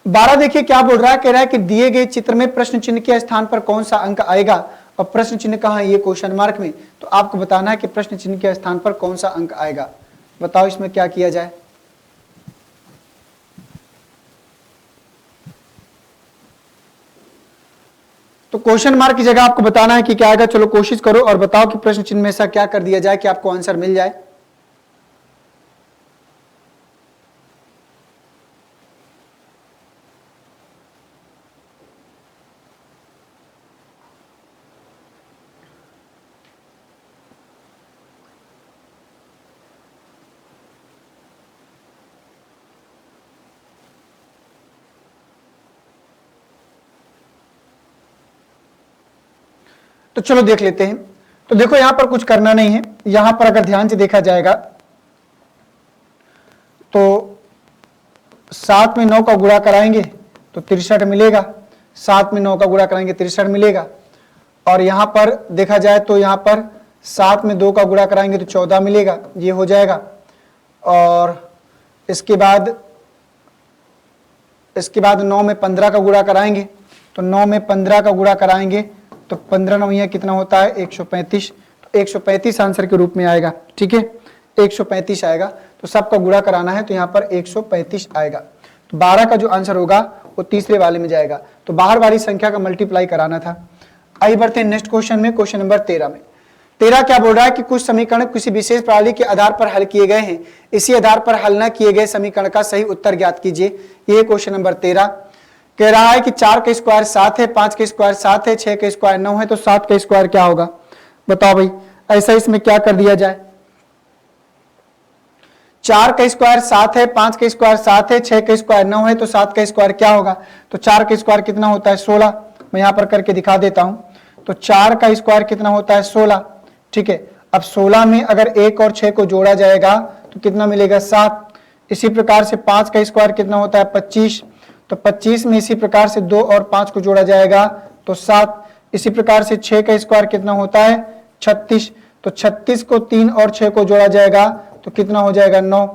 12 देखिए क्या बोल रहा है, कह रहा है कि दिए गए चित्र में प्रश्न चिन्ह के स्थान पर कौन सा अंक आएगा। और प्रश्न चिन्ह कहाँ है, ये क्वेश्चन मार्क में। तो आपको बताना है कि प्रश्न चिन्ह के स्थान पर कौन सा अंक आएगा। बताओ इसमें क्या किया जाए। तो क्वेश्चन मार्क की जगह आपको बताना है कि क्या आएगा। चलो कोशिश करो और बताओ कि प्रश्न चिन्ह में ऐसा क्या कर दिया जाए कि आपको आंसर मिल जाए। तो चलो देख लेते हैं। तो देखो यहां पर कुछ करना नहीं है। यहां पर अगर ध्यान से देखा जाएगा तो 7 में 9 का गुणा कराएंगे तो 63 मिलेगा। 7 में 9 का गुणा कराएंगे 63 मिलेगा। और यहां पर देखा जाए तो यहां पर 7 में 2 का गुणा कराएंगे तो 14 मिलेगा, ये हो जाएगा। और इसके बाद 9 में 15 का गुणा कराएंगे तो 9 में 15 का गुणा कराएंगे तो 15 9 कितना होता है, 135। तो 135 आंसर के रूप में आएगा। ठीक है, 135 आएगा। तो सबका गुणा कराना है तो यहाँ पर 135 आएगा। तो 12 का जो आंसर होगा वो तीसरे वाले में जाएगा। तो बाहर वाली संख्या का मल्टीप्लाई कराना था। आइए बढ़ते हैं नेक्स्ट क्वेश्चन में। क्वेश्चन नंबर 13 में। 13 क्या बोल रहा है कि कुछ समीकरण किसी विशेष प्रणाली के आधार पर हल किए गए हैं, इसी आधार पर हल न किए गए समीकरण का सही उत्तर ज्ञात कीजिए। ये क्वेश्चन नंबर 13 कह रहा है कि 4 का स्क्वायर 7 है, 5 का स्क्वायर 7 है, 6 का स्क्वायर 9 है, तो 7 का स्क्वायर क्या होगा। बताओ भाई, ऐसा इसमें क्या कर दिया जाए। 4 का स्क्वायर 7 है, 5 का स्क्वायर 7 है, 6 का स्क्वायर 9 है, तो 7 का स्क्वायर क्या होगा। तो 4 का स्क्वायर कितना होता है, 16, मैं यहाँ पर करके दिखा देता हूँ। तो 4 का स्क्वायर कितना होता है 16, ठीक है। अब 16 में अगर 1 और 6 को जोड़ा जाएगा तो कितना मिलेगा 7। इसी प्रकार से 5 का स्क्वायर कितना होता है 25, तो 25 में इसी प्रकार से 2 और 5 को जोड़ा जाएगा तो 7। इसी प्रकार से 6 का स्क्वायर कितना होता है 36, तो 36 को 3 और 6 को जोड़ा जाएगा तो कितना हो जाएगा 9।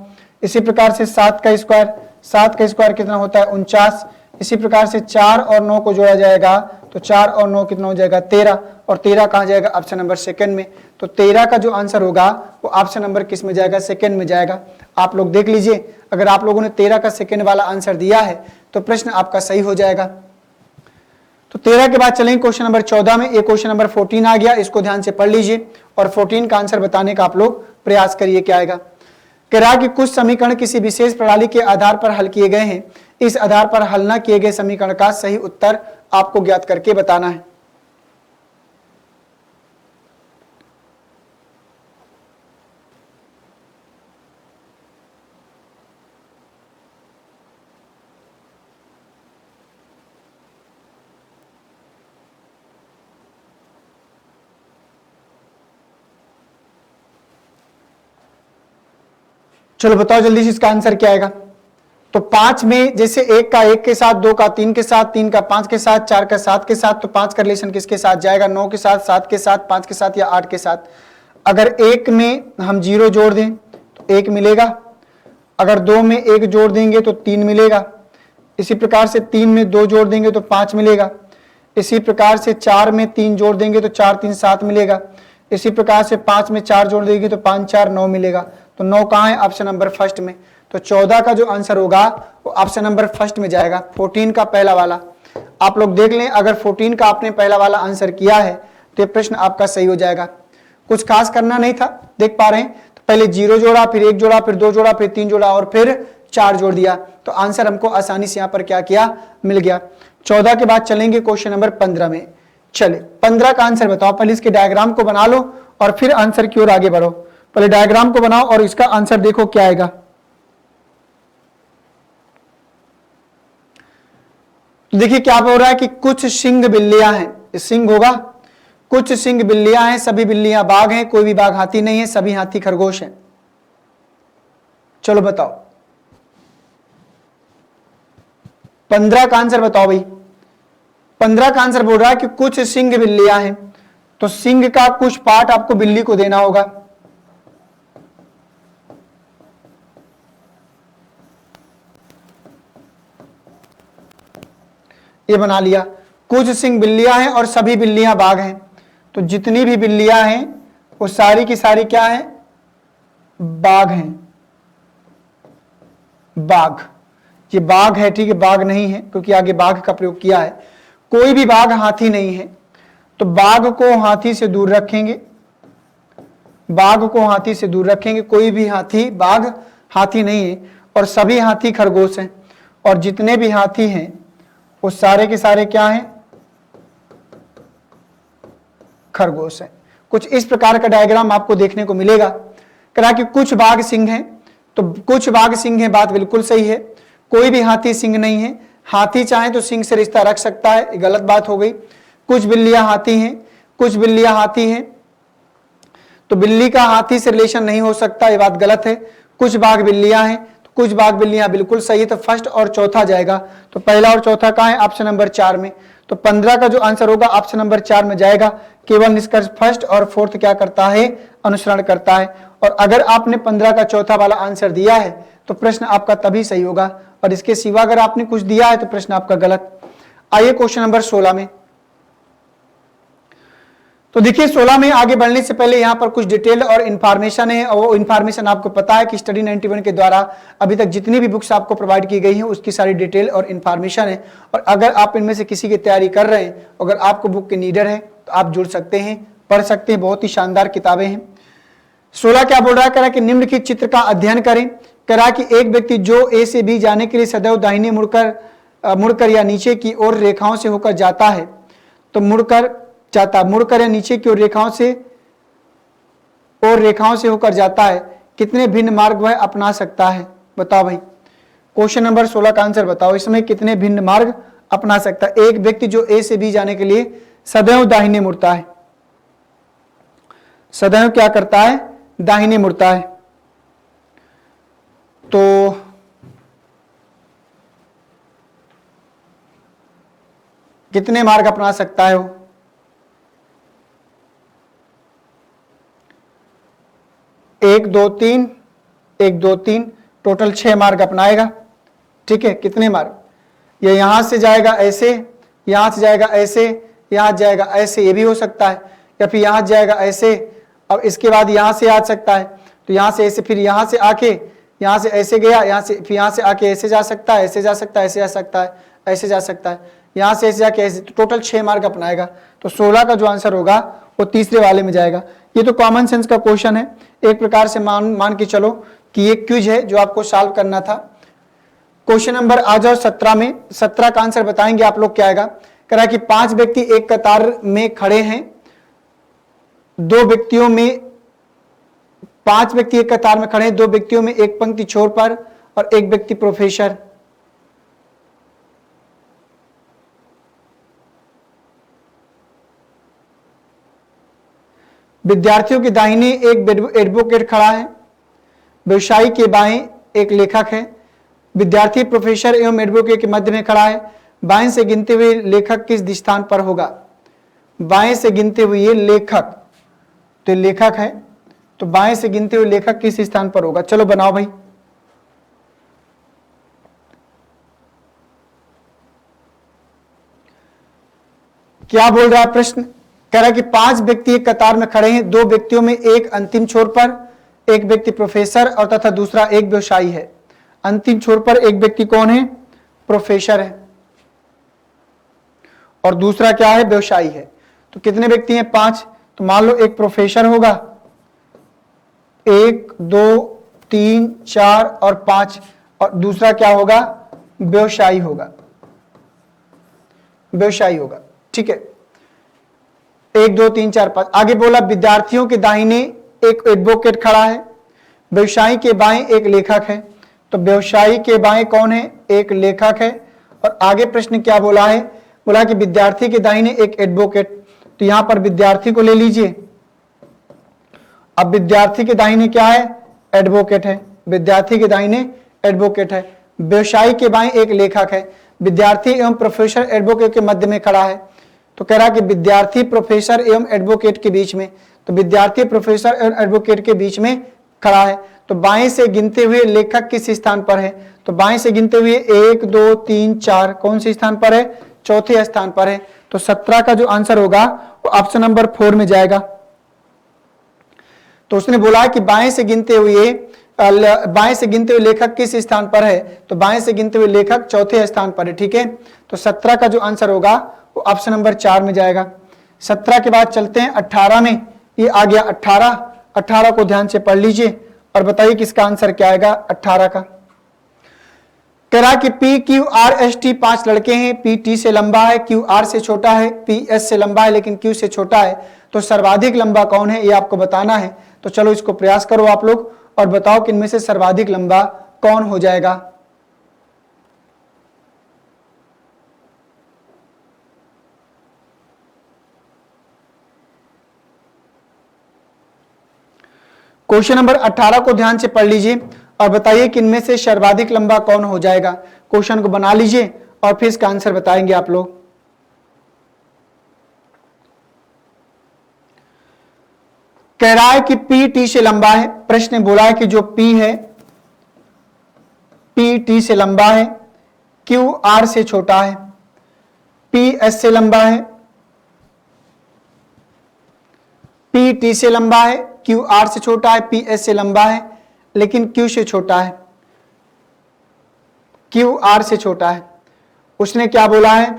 इसी प्रकार से 7 का स्क्वायर कितना होता है 49। इसी प्रकार से 4 और 9 को जोड़ा जाएगा तो 4 और 9 कितना हो जाएगा 13, और 13 कहाँ जाएगा ऑप्शन नंबर सेकंड में। तो 13 का जो आंसर होगा वो ऑप्शन नंबर किस में जाएगा सेकंड में जाएगा। आप लोग देख लीजिए, अगर आप लोगों ने 13 का सेकंड वाला आंसर दिया है तो प्रश्न आपका सही हो जाएगा। तो 13 के बाद चलेंगे क्वेश्चन नंबर 14 में। एक क्वेश्चन नंबर 14 आ गया, इसको ध्यान से पढ़ लीजिए और 14 का आंसर बताने का आप लोग प्रयास करिए क्या आएगा। कह रहा कि कुछ समीकरण किसी विशेष प्रणाली के आधार पर हल किए गए हैं, इस आधार पर हल न किए गए समीकरण का सही उत्तर आपको ज्ञात करके बताना है। चलो बताओ जल्दी से इसका आंसर क्या आएगा। तो 5 में जैसे 1 का 1 के साथ, 2 का 3 के साथ, 3 का 5 के साथ, 4 का 7 के साथ, तो 5 का रिलेशन किसके साथ जाएगा 9 के साथ, 7 के साथ, 5 के साथ या 8 के साथ। अगर 1 में हम 0 जोड़ दें तो 1 मिलेगा, अगर 2 में 1 जोड़ देंगे तो 3 मिलेगा। इसी प्रकार से 3 में 2 जोड़ देंगे तो 5 मिलेगा। इसी प्रकार से 4 में 3 जोड़ देंगे तो 4 3 7 मिलेगा। इसी प्रकार से 5 में 4 जोड़ देंगे तो 5 4 9 मिलेगा। तो 9 कहाँ है ऑप्शन नंबर फर्स्ट में। तो 14 का जो आंसर होगा वो ऑप्शन नंबर फर्स्ट में जाएगा, 14 का पहला वाला। आप लोग देख लें, अगर 14 का आपने पहला वाला आंसर किया है तो ये प्रश्न आपका सही हो जाएगा। कुछ खास करना नहीं था, देख पा रहे हैं। तो पहले 0 जोड़ा, फिर 1 जोड़ा, फिर 2 जोड़ा, फिर 3 जोड़ा और फिर 4 जोड़ दिया, तो आंसर हमको आसानी से यहाँ पर क्या किया मिल गया। 14 के बाद चलेंगे क्वेश्चन नंबर 15 में। चले 15 का आंसर बताओ। पहले इसके डायग्राम को बना लो और फिर आंसर की ओर आगे बढ़ो। पहले डायग्राम को बनाओ और इसका आंसर देखो क्या आएगा। देखिए क्या बोल रहा है कि कुछ सिंह बिल्लियां हैं, सिंह होगा, कुछ सिंह बिल्लियां हैं, सभी बिल्लियां बाघ हैं, कोई भी बाघ हाथी नहीं है, सभी हाथी खरगोश हैं। चलो बताओ 15 का आंसर बताओ भाई। 15 का आंसर बोल रहा है कि कुछ सिंह बिल्लियां हैं, तो सिंह का कुछ पार्ट आपको बिल्ली को देना होगा। ये बना लिया। कुछ सिंह बिल्लियां हैं और सभी बिल्लियां बाघ हैं, तो जितनी भी बिल्लियां हैं वो सारी की सारी क्या है बाघ हैं। बाघ, ये बाघ है, ठीक है, बाघ नहीं है क्योंकि आगे बाघ का प्रयोग किया है। कोई भी बाघ हाथी नहीं है, तो बाघ को हाथी से दूर रखेंगे, बाघ को हाथी से दूर रखेंगे। कोई भी हाथी बाघ हाथी नहीं है और सभी हाथी खरगोश हैं, और जितने भी हाथी हैं वो सारे के सारे क्या हैं खरगोश हैं। कुछ इस प्रकार का डायग्राम आपको देखने को मिलेगा। कहा कि कुछ बाघ सिंह हैं, तो कुछ बाघ सिंह है, बात बिल्कुल सही है। कोई भी हाथी सिंह नहीं है, हाथी चाहे तो सिंह से रिश्ता रख सकता है, गलत बात हो गई। कुछ बिल्लियां हाथी हैं, कुछ बिल्लियां हाथी हैं, तो बिल्ली का हाथी से रिलेशन नहीं हो सकता, ये बात गलत है। कुछ बाघ बिल्लियां हैं, तो कुछ बाघ बिल्लियां बिल्कुल सही है, तो फर्स्ट और चौथा जाएगा। तो पहला और चौथा कहाँ है ऑप्शन नंबर 4 में। तो 15 का जो आंसर होगा ऑप्शन नंबर 4 में जाएगा। केवल निष्कर्ष फर्स्ट और फोर्थ क्या करता है अनुसरण करता है। और अगर आपने 15 का चौथा वाला आंसर दिया है तो प्रश्न आपका तभी सही होगा, और इसके सिवा अगर आपने कुछ दिया है तो प्रश्न आपका गलत। आइए क्वेश्चन नंबर 16 में। तो देखिए 16 में आगे बढ़ने से पहले यहाँ पर कुछ डिटेल और इन्फॉर्मेशन है, और वो इन्फॉर्मेशन आपको पता है कि स्टडी 91 के द्वारा अभी तक जितनी भी बुक्स आपको प्रोवाइड की गई हैं उसकी सारी डिटेल और इन्फॉर्मेशन है। और अगर आप इनमें से किसी की तैयारी कर रहे हैं, अगर आपको बुक के नीडर है तो आप जुड़ सकते हैं, पढ़ सकते हैं, बहुत ही शानदार किताबें हैं। 16 क्या बोल रहा है, कह रहा है कि निम्नलिखित चित्र का अध्ययन करें। कह रहा है कि एक व्यक्ति जो ए से बी जाने के लिए सदैव दाहिने मुड़कर या नीचे की ओर रेखाओं से होकर जाता है, तो मुड़कर या नीचे की ओर रेखाओं से होकर जाता है, कितने भिन्न मार्ग वह अपना सकता है। बताओ भाई, क्वेश्चन नंबर 16 का आंसर बताओ, इसमें कितने भिन्न मार्ग अपना सकता है। एक व्यक्ति जो ए से बी जाने के लिए सदैव दाहिने मुड़ता है, सदैव क्या करता है, दाहिने मुड़ता है। तो कितने मार्ग अपना सकता है वो? एक दो तीन, एक दो तीन, टोटल 6 मार्ग अपनाएगा। ठीक है, कितने मार्ग? ये यहां से जाएगा ऐसे, यहां से जाएगा ऐसे, यहां जाएगा ऐसे, ये भी हो सकता है, या फिर यहां जाएगा ऐसे, अब इसके बाद यहां से आ सकता है, तो यहां से ऐसे, फिर यहां से आके यहां से ऐसे गया, यहां से फिर यहां से आके ऐसे जा सकता है, ऐसे जा सकता है, ऐसे जा सकता है, ऐसे जा सकता है, यहां से ऐसे जाके ऐसे, तो टोटल 6 मार्क अपनाएगा। तो 16 का जो आंसर होगा वो तीसरे वाले में जाएगा। ये तो कॉमन सेंस का क्वेश्चन है, एक प्रकार से मान के चलो कि ये क्विज है जो आपको सॉल्व करना था। क्वेश्चन नंबर आ जाओ 17 में। 17 का आंसर बताएंगे आप लोग क्या आएगा। कह रहा है कि 5 व्यक्ति एक कतार में खड़े हैं, 2 व्यक्तियों में 5 व्यक्ति एक कतार में खड़े हैं, 2 व्यक्तियों में एक पंक्ति छोर पर और एक व्यक्ति प्रोफेसर। विद्यार्थियों के दाहिने एक एडवोकेट खड़ा है, व्यवसायी के बाएं एक लेखक है, विद्यार्थी प्रोफेसर एवं एडवोकेट के मध्य में खड़ा है। बाएं से गिनते हुए लेखक किस स्थान पर होगा? बाएं से गिनते हुए ये लेखक, तो लेखक है, तो बाएं से गिनते हुए लेखक किस स्थान पर होगा? चलो बनाओ भाई। क्या बोल रहा है प्रश्न? कह रहा है कि 5 व्यक्ति एक कतार में खड़े हैं, 2 व्यक्तियों में एक अंतिम छोर पर एक व्यक्ति प्रोफेसर और तथा दूसरा एक व्यवसायी है। अंतिम छोर पर एक व्यक्ति कौन है? प्रोफेसर है, और दूसरा क्या है? व्यवसायी है। तो कितने व्यक्ति हैं? 5। तो मान लो एक प्रोफेसर होगा, 1 2 3 4 और 5, और दूसरा क्या होगा? व्यवसायी होगा, व्यवसायी होगा। ठीक है, 1 2 3 4 5। आगे बोला विद्यार्थियों के दाहिने एक एडवोकेट खड़ा है, व्यवसायी के बाएं एक लेखक है। तो व्यवसायी के बाएं कौन है? एक लेखक है। और आगे प्रश्न क्या बोला है? बोला कि विद्यार्थी के दाहिने एक एडवोकेट। तो यहां पर विद्यार्थी को ले लीजिए। अब विद्यार्थी के दाहिने क्या है? एडवोकेट है, विद्यार्थी के दाहिने एडवोकेट है। व्यवसायी के बाएं एक लेखक है, विद्यार्थी एवं प्रोफेसर एडवोकेट के मध्य में खड़ा है। तो कह रहा कि विद्यार्थी प्रोफेसर एवं एडवोकेट के बीच में, तो विद्यार्थी प्रोफेसर एवं एडवोकेट के बीच में खड़ा है। तो बाएं से गिनते हुए लेखक किस स्थान पर है? तो बाएं से गिनते हुए 1 2 3 4 कौन से स्थान पर है? चौथे स्थान पर है। तो 17 का जो आंसर होगा वो ऑप्शन नंबर 4 में जाएगा। तो उसने बोला कि बाएं से गिनते हुए लेखक किस स्थान पर है? तो बाएं से गिनते हुए लेखक चौथे स्थान पर है। ठीक है, तो 17 का जो आंसर होगा वो ऑप्शन नंबर 4 में जाएगा। 17 के बाद चलते हैं 18 में। ये आ गया 18 को ध्यान से पढ़ लीजिए और बताइए किसका आंसर क्या आएगा 18 का। कह रहा कि P Q R S T 5 लड़के हैं, पी टी से लंबा है, क्यू आर से छोटा है, पी एस से लंबा है लेकिन क्यू से छोटा है। तो सर्वाधिक लंबा कौन है ये आपको बताना है। तो चलो इसको प्रयास करो आप लोग और बताओ कि इनमें से सर्वाधिक लंबा कौन हो जाएगा। क्वेश्चन नंबर 18 को ध्यान से पढ़ लीजिए और बताइए कि इनमें से सर्वाधिक लंबा कौन हो जाएगा। क्वेश्चन को बना लीजिए और फिर इसका आंसर बताएंगे आप लोग। कह रहा है कि पी टी से लंबा है। प्रश्न बोला है कि जो पी है पी टी से लंबा है, क्यू आर से छोटा है, पी एस से लंबा है, पी टी से लंबा है, क्यू आर से छोटा है, पी एस से लंबा है लेकिन क्यू से छोटा है, क्यू आर से छोटा है। उसने क्या बोला है?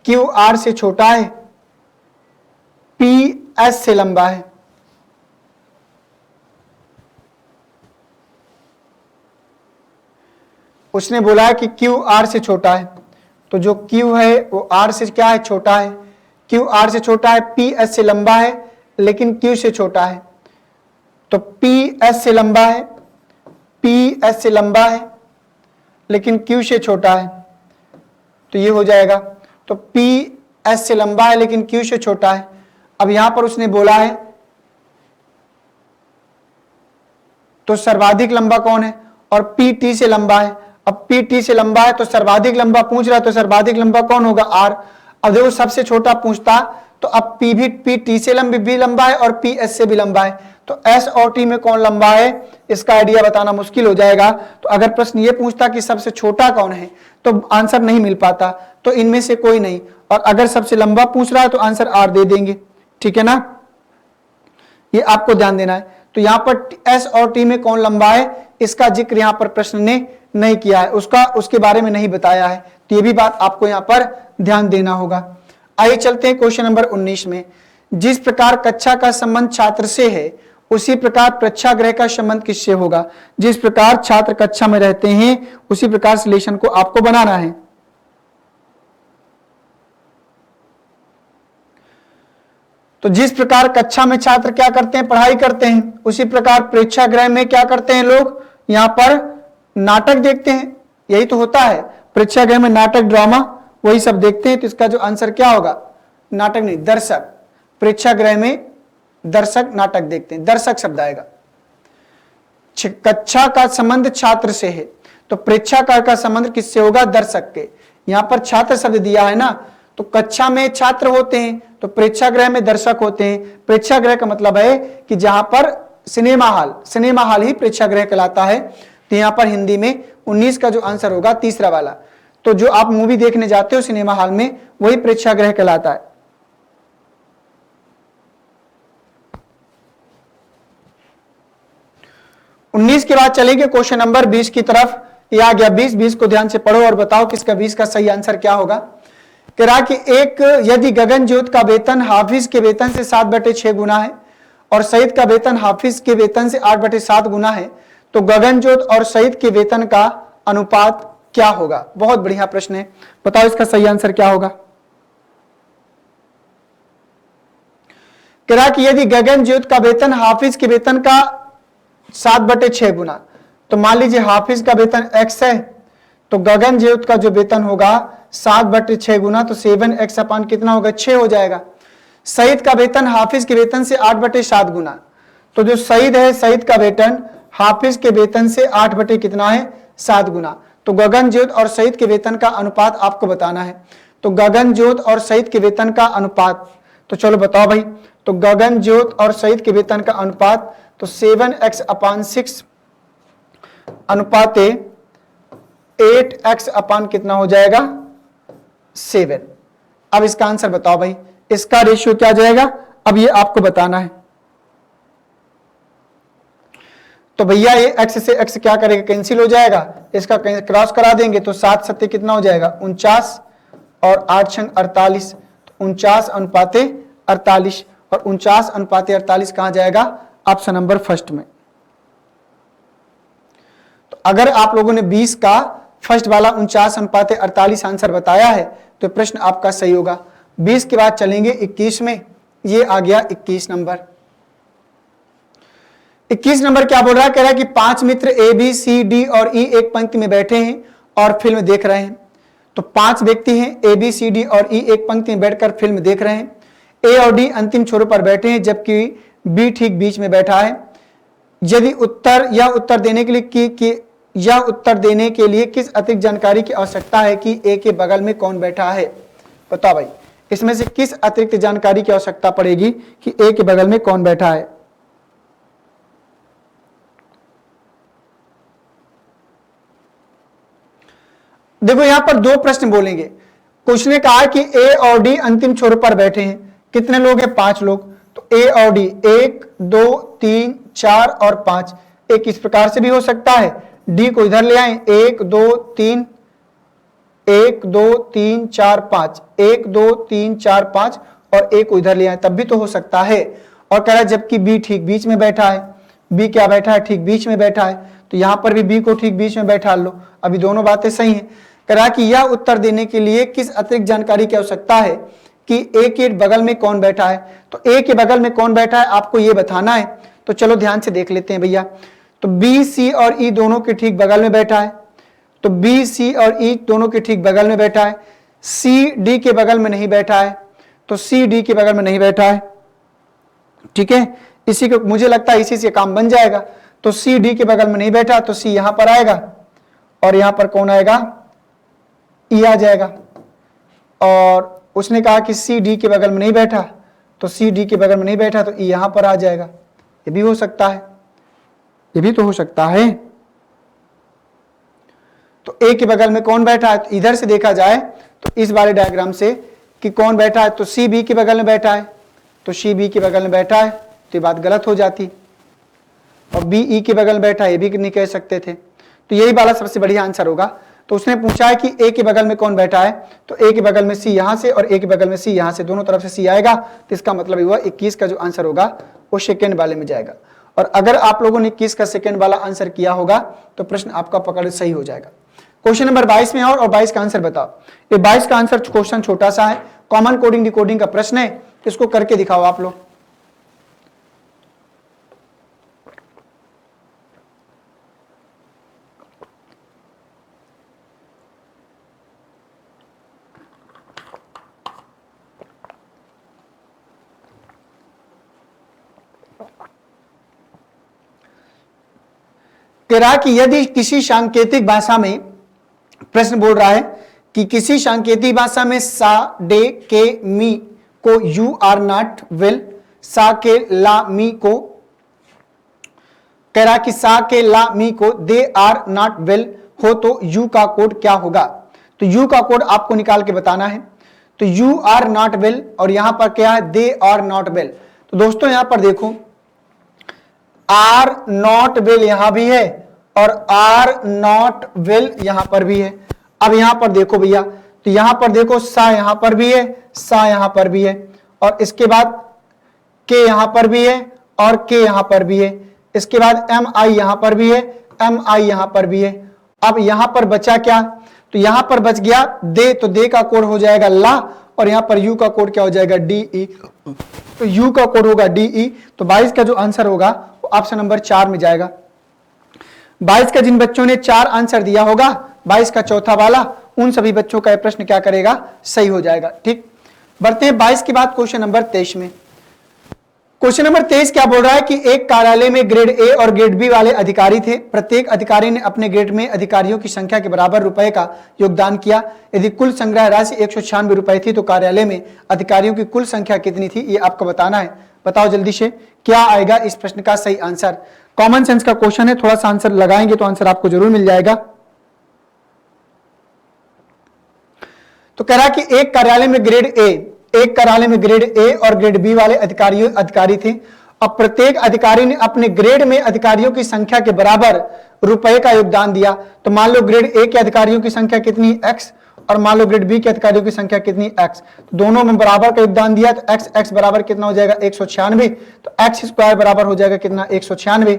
क्यू आर से छोटा है, पी एस से लंबा है। उसने बोला है कि क्यू आर से छोटा है, तो जो क्यू है वो आर से क्या है? छोटा है। क्यू आर से छोटा है, पी एस से लंबा है लेकिन क्यू से छोटा है। तो पी एस से लंबा है, पी एस से लंबा है लेकिन क्यू से छोटा है। तो ये हो जाएगा। तो P S से लंबा है लेकिन Q से छोटा है। अब यहां पर उसने बोला है तो सर्वाधिक लंबा कौन है, और P T से लंबा है। अब P T से लंबा है तो सर्वाधिक लंबा पूछ रहा है, तो सर्वाधिक लंबा कौन होगा, R। अब देखो सबसे छोटा पूछता तो अब P भी P T से भी लंबा है और P S से भी लंबा है, तो S और T में कौन लंबा है, इसका आइडिया बताना मुश्किल हो जाएगा। तो अगर प्रश्न ये पूछता कि सबसे छोटा कौन है तो आंसर नहीं मिल पाता, तो इनमें से कोई नहीं। और अगर सबसे लंबा पूछ रहा है तो आंसर R दे देंगे, ठीक है ना, ये आपको ध्यान देना है। तो यहां पर S और T में कौन लंबा है, इसका जिक्र यहां पर प्रश्न ने नहीं किया है, उसके बारे में नहीं बताया है, तो ये भी बात आपको यहां पर ध्यान देना होगा। आइए चलते हैं क्वेश्चन नंबर 19 में। जिस प्रकार कक्षा का संबंध छात्र से है उसी प्रकार प्रेक्षागृह का संबंध किससे होगा। जिस प्रकार छात्र कक्षा में रहते हैं उसी प्रकार रिलेशन को आपको बनाना है। तो जिस प्रकार कक्षा में छात्र क्या करते हैं, पढ़ाई करते हैं, उसी प्रकार प्रेक्षागृह में क्या करते हैं लोग, यहां पर नाटक देखते हैं। यही तो होता है, प्रेक्षागृह में नाटक ड्रामा वही सब देखते हैं। तो इसका जो आंसर क्या होगा, नाटक नहीं दर्शक, प्रेक्षागृह में दर्शक नाटक देखते हैं, दर्शक शब्द आएगा। कक्षा का संबंध छात्र से है तो प्रेक्षागृह का संबंध किससे होगा, दर्शक के। यहां पर छात्र शब्द दिया है ना, तो कक्षा में छात्र होते हैं तो प्रेक्षागृह में दर्शक होते हैं। प्रेक्षागृह का मतलब है कि जहां पर सिनेमा हॉल ही प्रेक्षागृह कहलाता है। तो यहां पर हिंदी में 19 का जो आंसर होगा तीसरा वाला, तो जो आप मूवी देखने जाते हो सिनेमा हॉल में वही प्रेक्षागृह कहलाता है। उन्नीस के बाद चलेंगे क्वेश्चन नंबर 20 की तरफ। ये आ गया 20 को ध्यान से पढ़ो और बताओ किसका 20 का सही आंसर क्या होगा। कह रहा कि यदि गगनज्योत का वेतन हाफिज के वेतन से 7/6 गुना है और सईद का वेतन हाफिज के वेतन से 8/7 गुना है, तो गगनज्योत और सईद के वेतन का अनुपात क्या होगा। बहुत बढ़िया प्रश्न है, बताओ इसका सही आंसर क्या होगा। कह रहा कि यदि गगनज्योत का वेतन हाफिज के वेतन का 7/6 गुना, तो मान लीजिए हाफिज का वेतन x है तो गगनज्योत का जो वेतन होगा 7/6 गुना, तो 7x अपान कितना होगा, 6 हो जाएगा। सईद का वेतन हाफिज के वेतन से 8/7 गुना, तो जो सईद है सईद का वेतन हाफिज के वेतन से 8 कितना है, 7 गुना। तो गगनज्योत और सईद के वेतन का अनुपात आपको बताना है। तो गगनज्योत और सईद के वेतन का अनुपात, तो चलो बताओ भाई। तो गगनज्योत और सईद के वेतन का अनुपात, तो 7x अपान 6 अनुपात 8x अपान कितना हो जाएगा, 7। अब इसका आंसर बताओ भाई, इसका रेशियो क्या जाएगा, अब ये आपको बताना है। तो भैया ये x से x क्या करेगा, कैंसिल हो जाएगा, इसका क्रॉस करा देंगे तो 7 7 कितना हो जाएगा, 49 और 8 6 48, तो 49 अनुपात 48 और 49 अनुपात 48 कहां जाएगा, ऑप्शन नंबर फर्स्ट में। तो अगर आप लोगों ने 20 का फर्स्ट वाला 49 अनुपात 48 आंसर बताया है तो प्रश्न आपका सही होगा। 20 के बाद चलेंगे 21 में, ये आ गया 21 नंबर। 21 नंबर क्या बोल रहा है, कह रहा है कि 5 मित्र A B C D और E एक पंक्ति में बैठे हैं और फिल्म देख रहे हैं। तो 5 व्यक्ति हैं, A B C D और E एक पंक्ति में बैठकर फिल्म देख रहे हैं। A और D अंतिम छोर पर बैठे हैं जबकि B ठीक बीच में बैठा है। यदि उत्तर देने के लिए किस अतिरिक्त जानकारी की आवश्यकता है कि A के बगल में कौन बैठा है। बताओ भाई, इसमें से किस अतिरिक्त जानकारी की आवश्यकता पड़ेगी कि A के बगल में कौन बैठा है। देखो यहां पर 2 प्रश्न बोलेंगे। क्वेश्चन ने कहा कि A और D अंतिम छोर पर बैठे हैं, कितने लोग हैं, 5 लोग। तो A और D 1 2 3 4 और 5, एक इस प्रकार से भी हो सकता है, D को इधर ले आए, 1 2 3 1 2 3 4 5, 1 2 3 4 5 और A को इधर ले आए, तब भी तो हो सकता है। और कह रहा है जबकि B ठीक बीच में बैठा है, B क्या बैठा है, ठीक बीच में बैठा है, तो यहां पर भी B को ठीक बीच में बैठा लो। अभी दोनों बातें सही हैं। कह रहा कि यह उत्तर देने के लिए किस अतिरिक्त जानकारी की आवश्यकता है कि A के बगल में कौन बैठा है। तो A के बगल में कौन बैठा है आपको ये बताना है। तो चलो ध्यान से देख लेते हैं भैया। तो B C और E दोनों के ठीक बगल में बैठा है, तो B C और E दोनों के ठीक बगल में बैठा है। सी डी के बगल में नहीं बैठा है, तो सी डी के बगल में नहीं बैठा है, ठीक है। इसी को मुझे लगता है इसी से काम बन जाएगा। तो सी डी के बगल में नहीं बैठा तो सी यहां पर आएगा और यहां पर कौन आएगा, ई आ जाएगा। और उसने कहा कि सी डी के बगल में नहीं बैठा, तो सी डी के बगल में नहीं बैठा तो ई यहां पर आ जाएगा। ये भी हो सकता है, ये भी तो हो सकता है। तो ए के बगल में कौन बैठा है, तो इधर से देखा जाए तो इस वाले डायग्राम से कि कौन बैठा है, तो सी बी के बगल में बैठा है, तो सी बी के बगल में बैठा है, तो ये बात गलत हो जाती। और बी ई के बगल में बैठा है, ये भी नहीं कह सकते थे। तो यही वाला सबसे बढ़िया आंसर होगा। तो उसने पूछा है कि ए के बगल में कौन बैठा है, तो ए के बगल में सी यहां से और ए के बगल में सी यहां से, दोनों तरफ से सी आएगा। तो इसका मतलब हुआ 21 का जो आंसर होगा वो सेकेंड वाले में जाएगा। और अगर आप लोगों ने 21 का सेकेंड वाला आंसर किया होगा तो प्रश्न आपका पकड़ सही हो जाएगा। क्वेश्चन नंबर 22 में और 22 का आंसर बताओ। ये 22 का आंसर क्वेश्चन छोटा सा है, कॉमन कोडिंग डिकोडिंग का प्रश्न है, इसको करके दिखाओ आप लोग। कह रहा कि यदि किसी सांकेतिक भाषा में, प्रश्न बोल रहा है कि किसी सांकेतिक भाषा में सा डे के मी को यू आर नॉट विल, सा के ला मी को, कह रहा कि सा के ला मी को दे आर नॉट विल हो तो यू का कोड क्या होगा। तो यू का कोड आपको निकाल के बताना है। तो यू आर नॉट विल और यहां पर क्या है, दे आर नॉट विल। तो दोस्तों यहां पर देखो आर नॉट विल यहां भी है और आर नॉट विल यहां पर भी है। अब यहां पर देखो भैया, तो यहां पर देखो सा यहां पर भी है, सा यहां पर भी है, और इसके बाद के यहां पर भी है और के यहां पर भी है, इसके बाद एम आई यहां पर भी है, एम आई यहां पर भी है। अब यहां पर बचा क्या, तो यहां पर बच गया दे, तो दे का कोड हो जाएगा ला, और यहां पर यू का कोड क्या हो जाएगा, डी ई। तो यू का कोड होगा डी ई। तो 22 का जो आंसर होगा वो ऑप्शन नंबर 4 में जाएगा। 22 का जिन बच्चों ने 4 आंसर दिया होगा, 22 का चौथा वाला, उन सभी बच्चों का यह प्रश्न क्या करेगा, सही हो जाएगा। ठीक, बढ़ते हैं 22 के बाद क्वेश्चन नंबर 23 में। क्वेश्चन नंबर 23 क्या बोल रहा है कि एक कार्यालय में ग्रेड ए और ग्रेड बी वाले अधिकारी थे। प्रत्येक अधिकारी ने अपने ग्रेड में अधिकारियों की संख्या के बराबर रुपए का योगदान किया। यदि कुल संग्रह राशि 196 रुपए थी तो कार्यालय में अधिकारियों की कुल संख्या कितनी थी, ये आपको बताना है। बताओ जल्दी से क्या आएगा इस प्रश्न का सही आंसर। कॉमन सेंस का क्वेश्चन है, थोड़ा सा आंसर लगाएंगे तो आंसर आपको जरूर मिल जाएगा। तो कह रहा कि एक कार्यालय में ग्रेड ए और ग्रेड बी वाले अधिकारी थे। अब प्रत्येक अधिकारी ने अपने ग्रेड में अधिकारियों की संख्या के बराबर रुपए का योगदान दिया। तो मान लो ग्रेड ए के अधिकारियों की संख्या कितनी, एक्स, और मान लो ग्रेड बी के अधिकारियों की संख्या कितनी, एक्स। तो दोनों में बराबर का योगदान दिया, तो एक्स एक्स बराबर कितना हो जाएगा, 196। तो एक्स स्क्वायर बराबर हो जाएगा कितना, 196।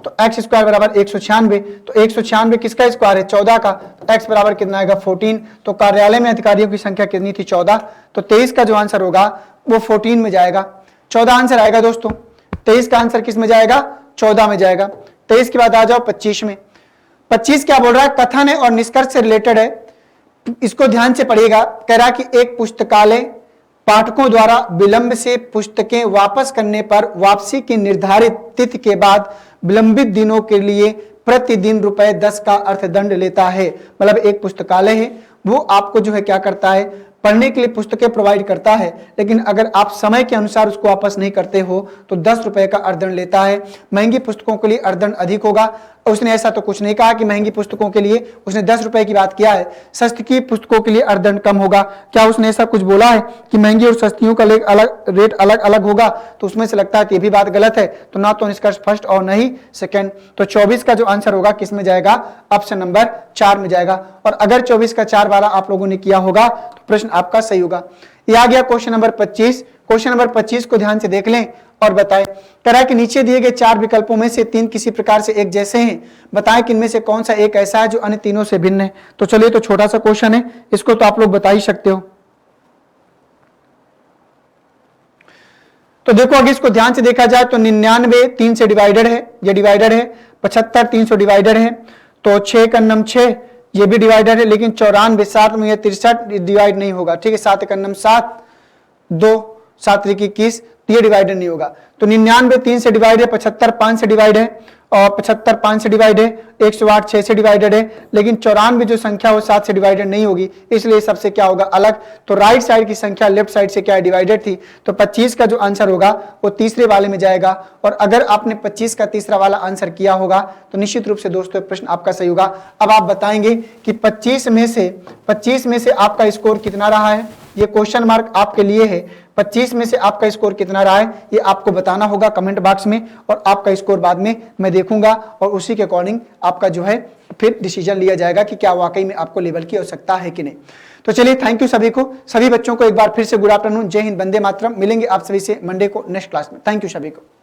तो एक्स स्क्वायर बराबर 196। तो 196 किसका स्क्वायर है, 14 का। तो एक्स बराबर कितना आएगा, 14। तो कार्यालय में अधिकारियों की संख्या कितनी थी, 14। तो 23 का जो आंसर होगा वो 14 में जाएगा। 14 आंसर आएगा दोस्तों। 23 का आंसर किस में जाएगा, 14 में जाएगा। 23 के बाद आ जाओ 25 में। 25 क्या बोल रहा है, कथन है और निष्कर्ष से रिलेटेड है, इसको ध्यान से पढ़िएगा। कह रहा कि एक पुस्तकालय पाठकों द्वारा विलंब से पुस्तकें वापस करने पर वापसी की निर्धारित तिथि के बाद विलंबित दिनों के लिए प्रतिदिन ₹10 का अर्थदंड लेता है। मतलब एक पुस्तकालय है, वो आपको जो है क्या करता है, पढ़ने के लिए पुस्तकें प्रोवाइड करता है, लेकिन अगर आप समय के अनुसार उसको वापस नहीं करते हो तो ₹10 का अर्थदंड लेता है। महंगी पुस्तकों के लिए अर्थदंड अधिक होगा। उसने ऐसा तो कुछ नहीं कहा कि महंगी पुस्तकों के लिए, उसने ₹10 की बात किया है। सस्ती की पुस्तकों के लिए अर्थदंड कम होगा। क्या उसने ऐसा कुछ बोला है कि महंगी और सस्तियों का रेट अलग अलग होगा? तो उसमें से लगता है कि ये भी बात गलत है। तो ना तो निष्कर्ष फर्स्ट और नहीं सेकंड। तो 24 का जो आंसर होगा किस में जाएगा, ऑप्शन नंबर 4 में जाएगा। और अगर 24 का 4 वाला आप लोगों ने किया होगा तो प्रश्न आपका सही होगा। ये आ गया क्वेश्चन नंबर 25। क्वेश्चन नंबर 25 को ध्यान से देख लें और बताएं। तरह के नीचे दिए गए 4 विकल्पों में से 3 किसी प्रकार से एक जैसे हैं, बताएं कि इनमें से कौन सा एक ऐसा है जो अन्य तीनों से भिन्न है। तो चलिए, तो छोटा सा क्वेश्चन है, इसको तो आप लोग बता ही सकते हो। तो देखो अगर इसको ध्यान से देखा जाए तो 99 3 से डिवाइडेड है, ये डिवाइडेड है। 75 300 डिवाइडेड है। तो 6 का 6, ये भी डिवाइडेड है, लेकिन 94 7 में 63 डिवाइड नहीं होगा, ठीक है। 7 एक अन्नम 7, 2 7 3 21, ये डिवाइडेड नहीं होगा। तो 99 3 से डिवाइड है, 75 5 से डिवाइड है, और 75 5 से डिवाइड है, 108 6 से डिवाइडेड है, लेकिन 94 जो संख्या वो 7 से डिवाइडेड नहीं होगी, इसलिए सबसे क्या होगा अलग। तो राइट साइड की संख्या लेफ्ट साइड से क्या है डिवाइडेड थी, तो 25 का जो आंसर होगा वो तीसरे वाले में जाएगा। और अगर आपने 25 का तीसरा वाला आंसर किया होगा तो निश्चित रूप से दोस्तों प्रश्न आपका सही होगा। अब आप बताएंगे कि 25 में से आपका स्कोर कितना रहा है, ये क्वेश्चन मार्क आपके लिए है। 25 में से आपका स्कोर कितना रहा है ये आपको बताना होगा कमेंट बॉक्स में, और आपका स्कोर बाद में मैं देखूंगा और उसी के अकॉर्डिंग आपका जो है फिर डिसीजन लिया जाएगा कि क्या वाकई में आपको लेवल की आवश्यकता है कि नहीं। तो चलिए, थैंक यू सभी को, सभी बच्चों को एक बार फिर से गुड आफ्टरनून, जय हिंद, वंदे मातरम। मिलेंगे आप सभी से मंडे को नेक्स्ट क्लास में। थैंक यू सभी को।